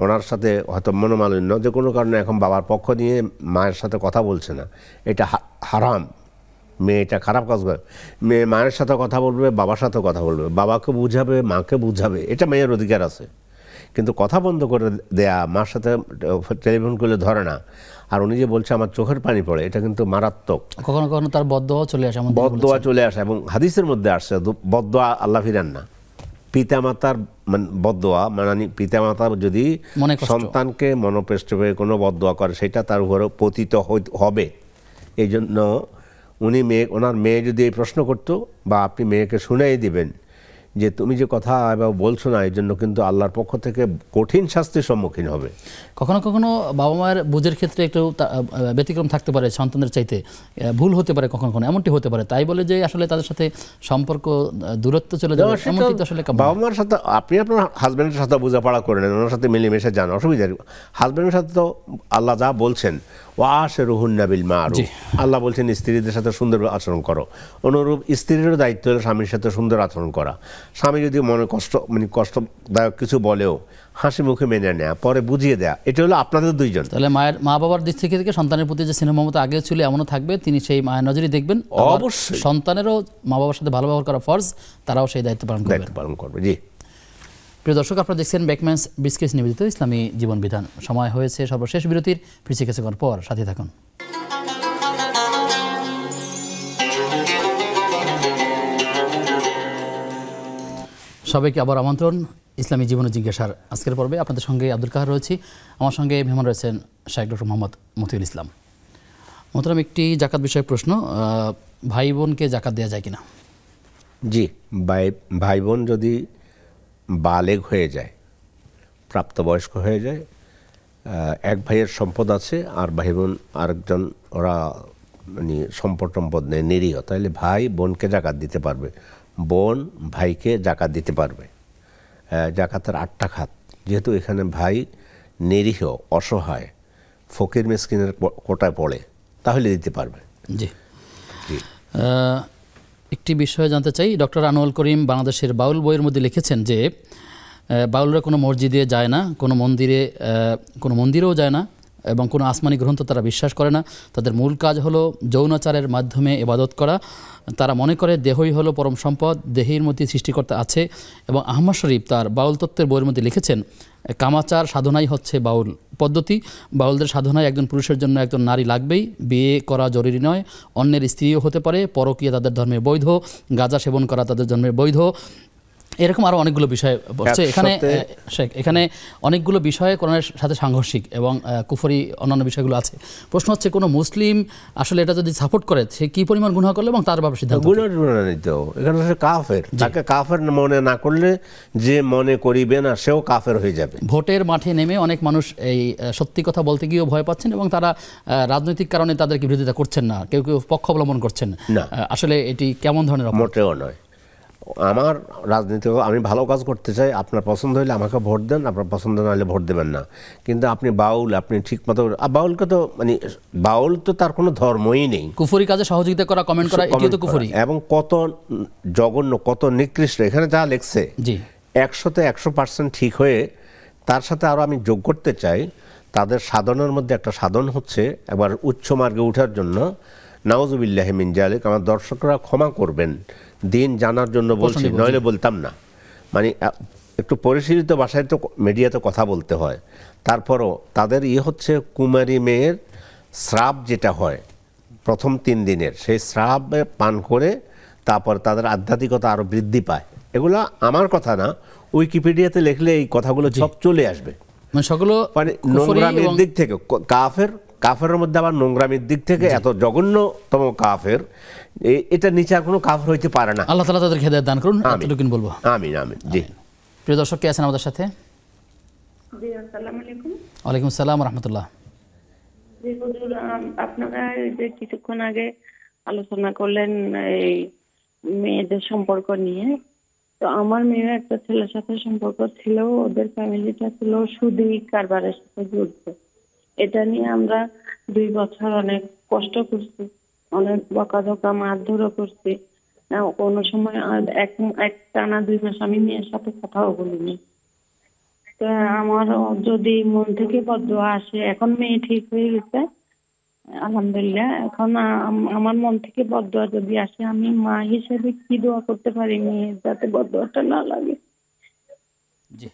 ওনার সাথে হয়তো মনোমালিন্য যে কোনো কারণে এখন বাবার পক্ষ নিয়ে মায়ের সাথে কথা বলছে না, এটা হারাম। মেয়ে এটা খারাপ কাজ করে। মেয়ে মায়ের সাথে কথা বলবে, বাবার সাথে কথা বলবে, বাবাকে বুঝাবে, মাকে বুঝাবে, এটা মেয়ের অধিকার আছে। কিন্তু কথা বন্ধ করে দেয়া, মার সাথে টেলিফোন করলে ধরে না, আর উনি যে বলছে আমার চোখের পানি পড়ে, এটা কিন্তু মারাত্মক।
কখনো কখনো তার বদদোয়া চলে আসে,
বদদোয়া চলে আসে, এবং হাদিসের মধ্যে আসছে বদদোয়া আল্লাহ ফিরান না। পিতামাতার বদদোয়া মানে পিতামাতা যদি সন্তানকে মনোপেষ্ট হয়ে কোনো বদদোয়া করে সেটা তার উপরে পতিত হবে। এই জন্য ওনার মেয়ে যদি এই প্রশ্ন করতো, বা আপনি মেয়েকে শুনাই দিবেন যে তুমি যে কথা বলছো না, এই জন্য কিন্তু আল্লাহর পক্ষ থেকে কঠিন শাস্তির সম্মুখীন হবে।
কখনো কখনো বাবা মায়ের বুঝের ক্ষেত্রে একটু ব্যতিক্রম থাকতে পারে, সন্তানদের চাইতে ভুল হতে পারে, কখনো কখনো এমনটি হতে পারে, তাই বলে যে আসলে তাদের সাথে সম্পর্ক দূরত্ব চলে যাবে এমনটি তো আসলে
বাবা মার সাথে আপনি আপনার হাজব্যান্ডের সাথে বোঝাপড়া করে নেন, ওনার সাথে মিলেমিশে যান, অসুবিধা নেই। হাজব্যান্ডের সাথে তো আল্লাহ যা বলছেন ওয়াশিরুহুন্না বিল মারুফ, আল্লাহ বলছেন স্ত্রীদের সাথে সুন্দর আচরণ করো, অনুরূপ স্ত্রীরও দায়িত্ব হলো স্বামীর সাথে সুন্দর আচরণ করা। স্বামী যদি মনে কষ্টদায়ক কিছু বলেও হাসি মুখে মেনে নেয়া, পরে বুঝিয়ে দেয়া, এটা হলো আপনাদের দুইজন।
তাহলে মা বাবার দিক থেকে সন্তানের প্রতি যে স্নেহ মমতা আগে ছিল এমনও থাকবে, তিনি সেই মায়ের নজরই দেখবেন। অবশ্যই সন্তানেরও মা বাবার সাথে ভালো ব্যবহার করা ফরজ, তারাও সেই দায়িত্ব পালন করবে।
জি,
প্রিয় দর্শক, আপনারা দেখছেন বেকম্যানস বিসকেস নিবেদিত ইসলামী জীবন বিধান। সময় হয়েছে সর্বশেষ বিরতির, ফিরছি কিছুক্ষণ পর, সাথে থাকুন। সবাইকে আবার আমন্ত্রণ ইসলামী জীবন জিজ্ঞাসার আজকের পর্বে। আপনাদের সঙ্গে আব্দুল কাহার রয়েছি, আমার সঙ্গে মেহমান রয়েছেন শাইখ ডক্টর মোহাম্মদ মতিউল ইসলাম। মোহতারাম, একটি জাকাত বিষয়ক প্রশ্ন, ভাই বোনকে জাকাত দেওয়া যায় কিনা?
জি, ভাই বোন যদি বালেগ হয়ে যায়, প্রাপ্তবয়স্ক হয়ে যায়, এক ভাইয়ের সম্পদ আছে আর ভাই বোন আরেকজন, ওরা মানে সম্পদ নেই, নিরীহ, তাহলে ভাই বোনকে জাকাত দিতে পারবে, বোন ভাইকে জাকাত দিতে পারবে। জাকাতের 8টা খাত, যেহেতু এখানে ভাই নিরীহ, অসহায়, ফকির মিসকিনের কোটায় পড়ে, তাহলে দিতে পারবে।
জি, একটি বিষয় জানতে চাই। ডক্টর আনোয়ার করিম বাংলাদেশের বাউল বইয়ের মধ্যে লিখেছেন যে বাউলরা কোনো মসজিদে যায় না, কোনো মন্দিরেও যায় না, এবং কোনো আসমানি গ্রন্থ তারা বিশ্বাস করে না। তাদের মূল কাজ হলো যৌনাচারের মাধ্যমে ইবাদত করা। তারা মনে করে দেহই হলো পরম সম্পদ, দেহের মধ্যে সৃষ্টিকর্তা আছে। এবং আহমদ শরীফ তার বাউল তত্ত্বের বইয়ের মধ্যে লিখেছেন কামাচার সাধনাই হচ্ছে বাউল পদ্ধতি। বাউলদের সাধনায় একজন পুরুষের জন্য একজন নারী লাগবেই, বিয়ে করা জরুরি নয়, অন্যের স্ত্রীও হতে পারে, পরকীয়া তাদের ধর্মে বৈধ, গাঁজা সেবন করা তাদের ধর্মে বৈধ, এরকম আরো অনেকগুলো বিষয় বলছে এখানে শেখ, এখানে অনেকগুলো বিষয়ে কোরআনের সাথে সাংঘর্ষিক এবং কুফরি অন্যান্য বিষয়গুলো আছে। প্রশ্ন হচ্ছে কোনো মুসলিম আসলে এটা যদি সাপোর্ট করে সে কি পরিমাণ গুনাহ করলে এবং তার ব্যাপারে সিদ্ধান্ত
গুনাহ নিত। এখানে সে কাফের, তাকে কাফের মনে না করলে যে মনে করিবে না সেও কাফের হয়ে যাবে।
ভোটের মাঠে নেমে অনেক মানুষ এই সত্যি কথা বলতে গিয়েও ভয় পাচ্ছেন এবং তারা রাজনৈতিক কারণে তাদেরকে বিরোধিতা করছেন না, কেউ কেউ পক্ষ অবলম্বন করছেন না। আসলে এটি কেমন ধরনের?
মোটেও নয়। আমার রাজনীতি, আমি ভালো কাজ করতে চাই, আপনার পছন্দ হলে আমাকে ভোট দেন, আপনার পছন্দ না হলে ভোট দেবেন না। কিন্তু আপনি বাউল, আপনি ঠিক মতো বাউলকে তো মানে বাউল তো তার কোনো ধর্মই নেই।
কুফরি কাজে সহযোগিতা করা, কমেন্ট করা, এটিও তো কুফরি।
এবং কত জঘন্য, কত নিকৃষ্ট। এখানে যা লেখছে 100তে 100% ঠিক হয়ে তার সাথে আরও আমি যোগ করতে চাই, তাদের সাধনের মধ্যে একটা সাধন হচ্ছে একবার উচ্চ মার্গে ওঠার জন্য। নাউজুবিল্লাহি মিন যালিক। আমার দর্শকরা ক্ষমা করবেন, দিন জানার জন্য বলছি, নইলে বলতাম না। মানে একটু পরিশীলিত ভাষায় তো মিডিয়াতে কথা বলতে হয়। তারপরও তাদের হচ্ছে কুমারী মেয়ের শ্রাপ যেটা হয় প্রথম 3 দিনের, সেই শ্রাপে পান করে তারপর তাদের আধ্যাত্মিকতা আরও বৃদ্ধি পায়। এগুলো আমার কথা না, উইকিপিডিয়াতে লিখলে এই কথাগুলো সব চলে আসবে।
মানে সকল
মানে নোংরামির দিক থেকে কাফের মধ্যে আবার নোংরামির দিক থেকে এত জঘন্যতম কাফের, এটা নিচে আর কোনো কাফের হইতে পারে না।
আল্লাহ তাআলা তাদেরকে হেদায়েত দান করুন, এতটুকুই বলবো।
আমিন আমিন। জি,
প্রিয় দর্শক কে আছেন আমাদের সাথে?
জি, আসসালামু আলাইকুম।
ওয়ালাইকুম আসসালাম ওয়া রাহমাতুল্লাহ।
জি হুজুর, আপনারা যে কিছুক্ষণ আগে আলোচনা করলেন এই মেয়েদের সম্পর্ক নিয়ে, তো আমার মেয়ের একটা ছেলের সাথে সম্পর্ক ছিল, ওদের ফ্যামিলিটা ছিল সুদি কারবারের সাথে জড়িত। এটা নিয়ে আমরা 2 বছর অনেক কষ্ট করছি, অনেক বকাঝকা মারধরও করছি। কোনো সময় এক টানা 2 মাস আমি মেয়ের সাথে কথাও বলিনি। তো আমার যদি মন থেকে বদদোয়া আসে, এখন মেয়ে ঠিক হয়ে গেছে আলহামদুলিল্লাহ, এখন আমার মন থেকে বদদোয়া যদি আসে, আমি মা হিসেবে কি দোয়া করতে পারি মেয়ের যাতে বদদোয়াটা না লাগে?
জি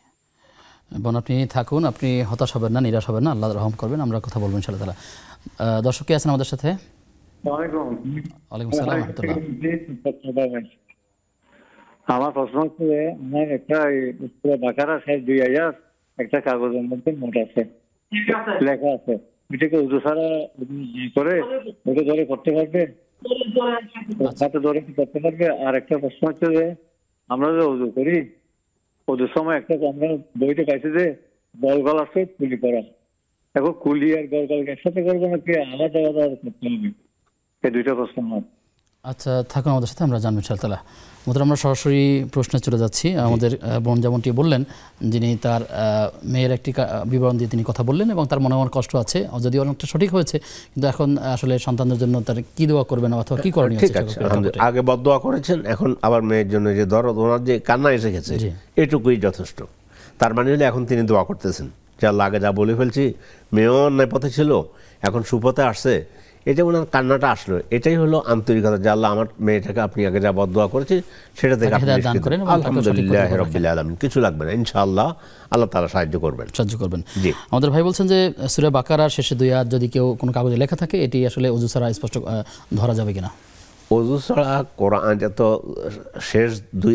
বোন, আপনি থাকুন, আপনি হতাশ হবেন না, নিরাশ হবেন না, আল্লাহ রহম করবেন, আমরা কথা বলবো ইনশাআল্লাহ তাআলা। দর্শক কে আছেন আমাদের সাথে? ওয়ালাইকুম আসসালাম ওয়া রাহমাতুল্লাহ।
আমার প্রশ্ন হচ্ছে, আমার একটা বাকারা 2 আয়াত একটা কাগজের মধ্যে নোট আছে, লেখা আছে, এটাকে উজু ছাড়া করে ওটা ধরে করতে পারবে? হাতে ধরে করতে পারবে? আর একটা প্রশ্ন হচ্ছে যে আমরা যে উজু করি, উজুর সময় একটা আমরা বইতে পাইছি যে গলগল আছে কুলি করা, এখন কুলি আর গলগল একসাথে করবো নাকি আলাদা আলাদা করতে হবে? এই 2টা প্রশ্ন।
আচ্ছা, থাকুন আমাদের সাথে, আমরা জানবো ইনশাআল্লাহ তাআলা। আমরা সরাসরি প্রশ্নে চলে যাচ্ছি। আমাদের বোন যেমনটি বললেন, যিনি তার মেয়ের একটি বিবরণ দিয়ে তিনি কথা বললেন এবং তার মনে মনে কষ্ট আছে, যদিও অনেকটা সঠিক হয়েছে, কিন্তু এখন আসলে সন্তানদের জন্য তার কি দোয়া করবেন অথবা কি করণীয় আছে?
আগে বদদোয়া করেছেন, এখন আবার মেয়ের জন্য যে দরদ, ওনার যে কান্না এসে গেছে, এটুকুই যথেষ্ট। তার মানে হলে এখন তিনি দোয়া করতেছেন যে আল্লাহ, আগে যা বলে ফেলছি, মেয়েও অন্যায় পথে ছিল, এখন সুপথে আসছে, এটা ওনার কান্নাটা আসলো, এটাই হলো আন্তরিকতা যে আল্লাহ, আমার মেয়েটাকে আপনি আগে যা বদদোয়া করেছি সেটা থেকে আলহামদুলিল্লাহ রাব্বিল আলামিন, কিছু লাগবে না, ইনশাআল্লাহ আল্লাহ তাআলা সাহায্য করবেন।
জি, আমাদের ভাই বলছেন যে সূরা বাকারার শেষে 2 আয়াত যদি কেউ কোনো কাগজে লেখা থাকে, এটি আসলে ওযু ছাড়া স্পষ্ট ধরা যাবে কিনা?
ওযু ছাড়া কোরআন যত শেষ 2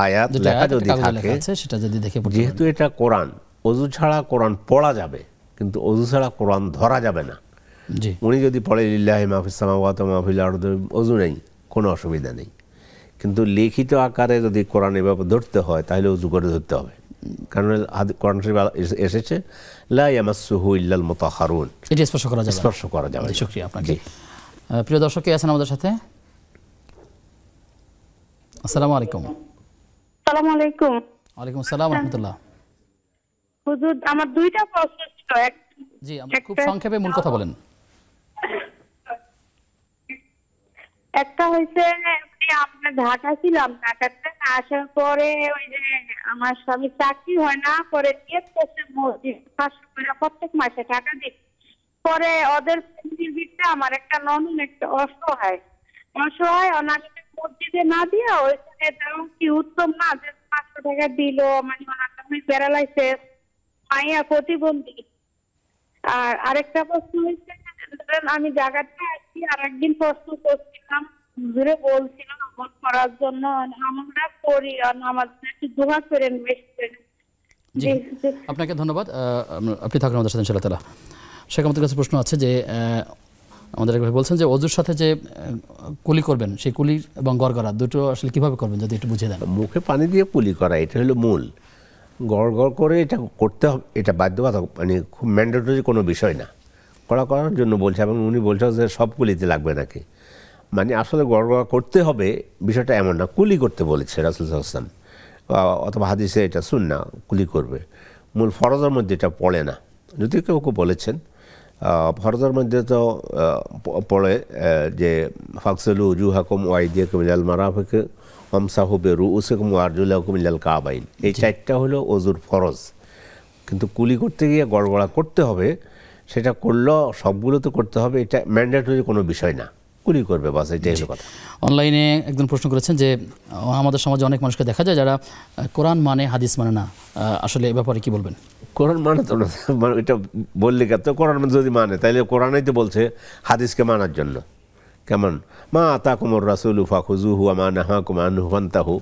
আয়াত লেখা যদি থাকে,
সেটা যদি দেখে,
যেহেতু এটা কোরআন, ওযু ছাড়া কোরআন পড়া যাবে, কিন্তু ওযু ছাড়া কোরআন ধরা যাবে না। উনি যদি পড়ে লিল্লাহি মা ফিস সামাওয়াতি ওয়া মা ফিল আরদি, ওযু নেই, কোনো অসুবিধা নেই। কিন্তু লিখিত আকারে যদি কোরআন এভাবে ধরতে হয়, তাহলে ওযু করে ধরতে হবে, কারণ কোরআন শরীফে এসেছে লা ইয়ামাসসুহু ইল্লাল মুতাহহারুন,
এটি স্পর্শ করা যাবে। শুকরিয়া আপনাকে। প্রিয় দর্শক কে আছেন আমাদের সাথে? আসসালামু আলাইকুম।
আসসালামু আলাইকুম।
ওয়ালাইকুম আসসালাম ওয়া রাহমাতুল্লাহ।
হুজুর, আমার 2টা প্রশ্ন ছিল।
জি, আপনি খুব সংক্ষেপে মূল কথা বলেন।
একটা হইছে, আমরা ঢাকা ছিলাম, ঢাকাতে আসার পরে ওই যে আমার স্বামী চাকরি হয় না, পরে নিয়ত করছে মসজিদ 500 করে প্রত্যেক মাসে টাকা দিই। পরে ওদের ফ্যামিলির ভিতরে আমার একটা ননদ একটা অসহায়, ওনাকে মসজিদে না দিয়ে ওইখানে দাও কি উত্তম না যে 500 টাকা দিল, মানে ওনার নামে প্যারালাইসিস, মাইয়া প্রতিবন্ধী। আর আরেকটা প্রশ্ন হচ্ছে, আমি জায়গাটা আসছি, আর একদিন প্রশ্ন করছিলাম, ঘুরে বলছিলাম আমল করার জন্য আমরা করি, আর আমার একটু দোয়া করেন বেশি করে।
জি, আপনাকে ধন্যবাদ। আপনি থাকুন আমাদের সাথে ইনশাআল্লাহ তাআলা। শেখ আমাদের কাছে প্রশ্ন আছে যে আমাদের একবার বলছেন যে অজুর সাথে যে কুলি করবেন, সেই কুলি এবং গড়গড়া দুটো আসলে কিভাবে করবেন যদি একটু বুঝিয়ে দেন।
মুখে পানি দিয়ে কুলি করা এটা হলো মূল। গড় গড় করে এটা করতে হবে, এটা বাধ্যবাধক, মানে খুব ম্যান্ডেটরি কোনো বিষয় না। করার জন্য বলছে, এবং উনি বলছেন যে সব কুলিতে লাগবে নাকি, মানে আসলে গড় গড় করতে হবে বিষয়টা এমন না, কুলি করতে বলেছে রাসূল সাল্লাল্লাহু আলাইহি ওয়াসাল্লাম, অথবা হাদিসে এটা সুন্নাহ, কুলি করবে। মূল ফরজের মধ্যে এটা পড়ে না। যদি কেউ বলেছেন ফরজের মধ্যে তো পড়ে যে ফাকসিলু উজুহাকুম ওয়া আইদিয়াকুম ইলাল মারাফিক ওয়ামসাহু বিরুউসিকুম ওয়া আরজুলাকুম ইলাল কাবাইন। এই চারটা হলো অজুর ফরজ। কিন্তু কুলি করতে গিয়ে গড়গড়া করতে হবে, সেটা করলেও সবগুলো তো করতে হবে, এটা ম্যান্ডেটরি কোনো বিষয় না। কুলি করবে বাস, এটাই হলো কথা।
অনলাইনে একজন প্রশ্ন করেছেন যে আমাদের সমাজে অনেক মানুষকে দেখা যায় যারা কোরআন মানে হাদিস মানে না, আসলে এ ব্যাপারে কি বলবেন?
কোরআন মানে তো না, এটা বললে তো কোরআন যদি মানে তাইলে কোরআনই তো বলছে হাদিসকে মানার জন্য। কেমন মা আতাকুমুর রাসূলু ফাখুযুহু ওয়া মা নাহাকুম আনহু ফান্তাহু।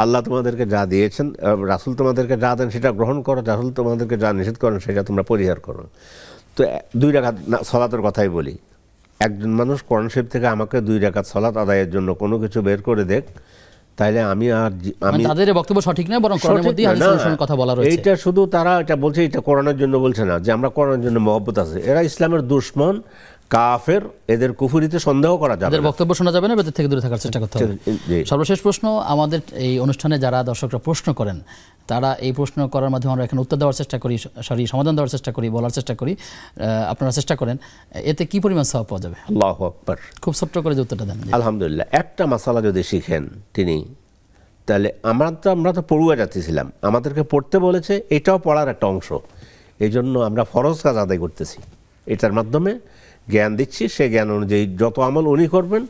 আল্লাহ তোমাদেরকে যা দিয়েছেন, রাসূল তোমাদেরকে যা দেন সেটা গ্রহণ করো, রাসূল তোমাদেরকে যা নিষেধ করেন সেটা তোমরা পরিহার করো। তো 2 রাকাত সালাতের কথাই বলি, একজন মানুষ কোরআন শরীফ থেকে আমাকে 2 রাকাত সালাত আদায়ের জন্য কোনো কিছু বের করে দেখ, তাইলে আমি
তাদের বক্তব্য সঠিক নয়, বরং কোরআনের মধ্যেই হাদিস অনুসরণের কথা বলা রয়েছে।
এইটা শুধু তারা এটা বলছে, এটা কোরআনের জন্য বলছে না যে আমরা কোরআনের জন্য মহব্বত আছে। এরা ইসলামের দুশমন, কাফের, এদের কুফরিতে সন্দেহ করা যাবে না।
এদের বক্তব্য শোনা যাবে না, এদের থেকে দূরে থাকার চেষ্টা করতে হবে। সর্বশেষ প্রশ্ন, আমাদের এই অনুষ্ঠানে যারা দর্শকরা প্রশ্ন করেন, তারা এই প্রশ্ন করার মাধ্যমে আমরা এখানে উত্তর দেওয়ার চেষ্টা করি, সমাধান দেওয়ার চেষ্টা করি, বলার চেষ্টা করি, আপনারা চেষ্টা করেন, এতে কি পরিমাণ সওয়াব পাওয়া যাবে?
আল্লাহু আকবার।
খুব ছোট্ট করে যে উত্তরটা দেন।
আলহামদুলিল্লাহ, একটা মাসালা যদি শিখেন তিনি, তাহলে আমরা তো পড়ুয়া জাতি ছিলাম, আমাদেরকে পড়তে বলেছে, এটাও পড়ার একটা অংশ। এই জন্য আমরা ফরজ কাজ আদায় করতেছি, এটার মাধ্যমে জ্ঞান দিচ্ছি। সে জ্ঞান অনুযায়ী যত আমল উনি করবেন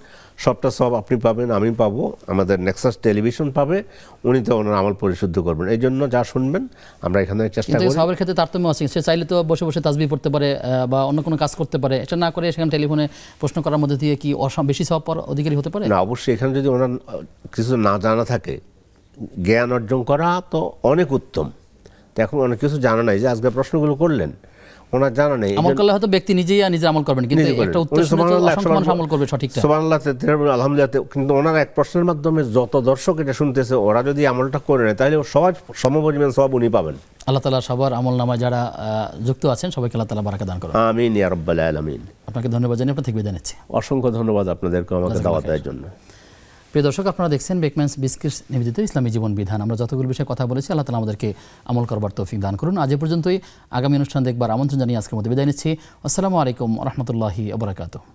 সবটা সব আপনি পাবেন, আমি পাবো, আমাদের নেক্সাস টেলিভিশন পাবে, উনি তো ওনার আমল পরিশুদ্ধ করবেন। এই জন্য যা শুনবেন আমরা এখানে চেষ্টা করি।
সবার ক্ষেত্রে তারতম্য আছে, সে চাইলে তো বসে বসে তাসবিহ পড়তে পারে বা অন্য কোনো কাজ করতে পারে, এটা না করে সেখানে টেলিফোনে প্রশ্ন করার মধ্যে দিয়ে কি বেশি সওয়াব পাওয়ার অধিকারী হতে পারে?
না, অবশ্যই এখানে যদি ওনার কিছু না জানা থাকে, জ্ঞান অর্জন করা তো অনেক উত্তম। তো এখন অনেক কিছু জানা নাই, যে আজকে প্রশ্নগুলো করলেন ওনার জানা নেই,
আমল করলে হয়তো ব্যক্তি নিজেই নিজে আমল করবেন, কিন্তু একটা উত্তর শুনে তো অসংখ্য মানুষ আমল করবে সঠিকটা।
সুবহানাল্লাহ, আলহামদুলিল্লাহ। কিন্তু ওনার এক প্রশ্নের মাধ্যমে যত দর্শক এটা শুনতেছে, ওরা যদি আমলটা করে নেয় তাহলে সবার সমপরিমাণ সওয়াব উনি পাবেন।
আল্লাহ তাআলা সবার আমল নামায় যারা যুক্ত আছেন সবাইকে আল্লাহ তাআলা বারাকা দান করুন।
আমিন ইয়া রাব্বাল আলামিন।
আপনাকে ধন্যবাদ জানিয়ে আপনাকে বিদায় নিচ্ছি।
অসংখ্য ধন্যবাদ আপনাদেরকে আমাকে দাওয়াত দেওয়ার জন্য।
প্রিয় দর্শক, আপনারা দেখছেন বেকম্যানস বিস্কিটস নিবেদিত ইসলামী জীবন বিধান। আমরা যতগুলো বিষয়ে কথা বলেছি, আল্লাহ তাআলা আমাদেরকে আমল করবার তৌফিক দান করুন। আজ এ পর্যন্তই। আগামী অনুষ্ঠান দেখবার আমন্ত্রণ জানিয়ে আজকের মধ্যে বিদায় নিচ্ছি। আসসালামু আলাইকুম ওয়া রাহমাতুল্লাহি ওয়া বারাকাতুহু।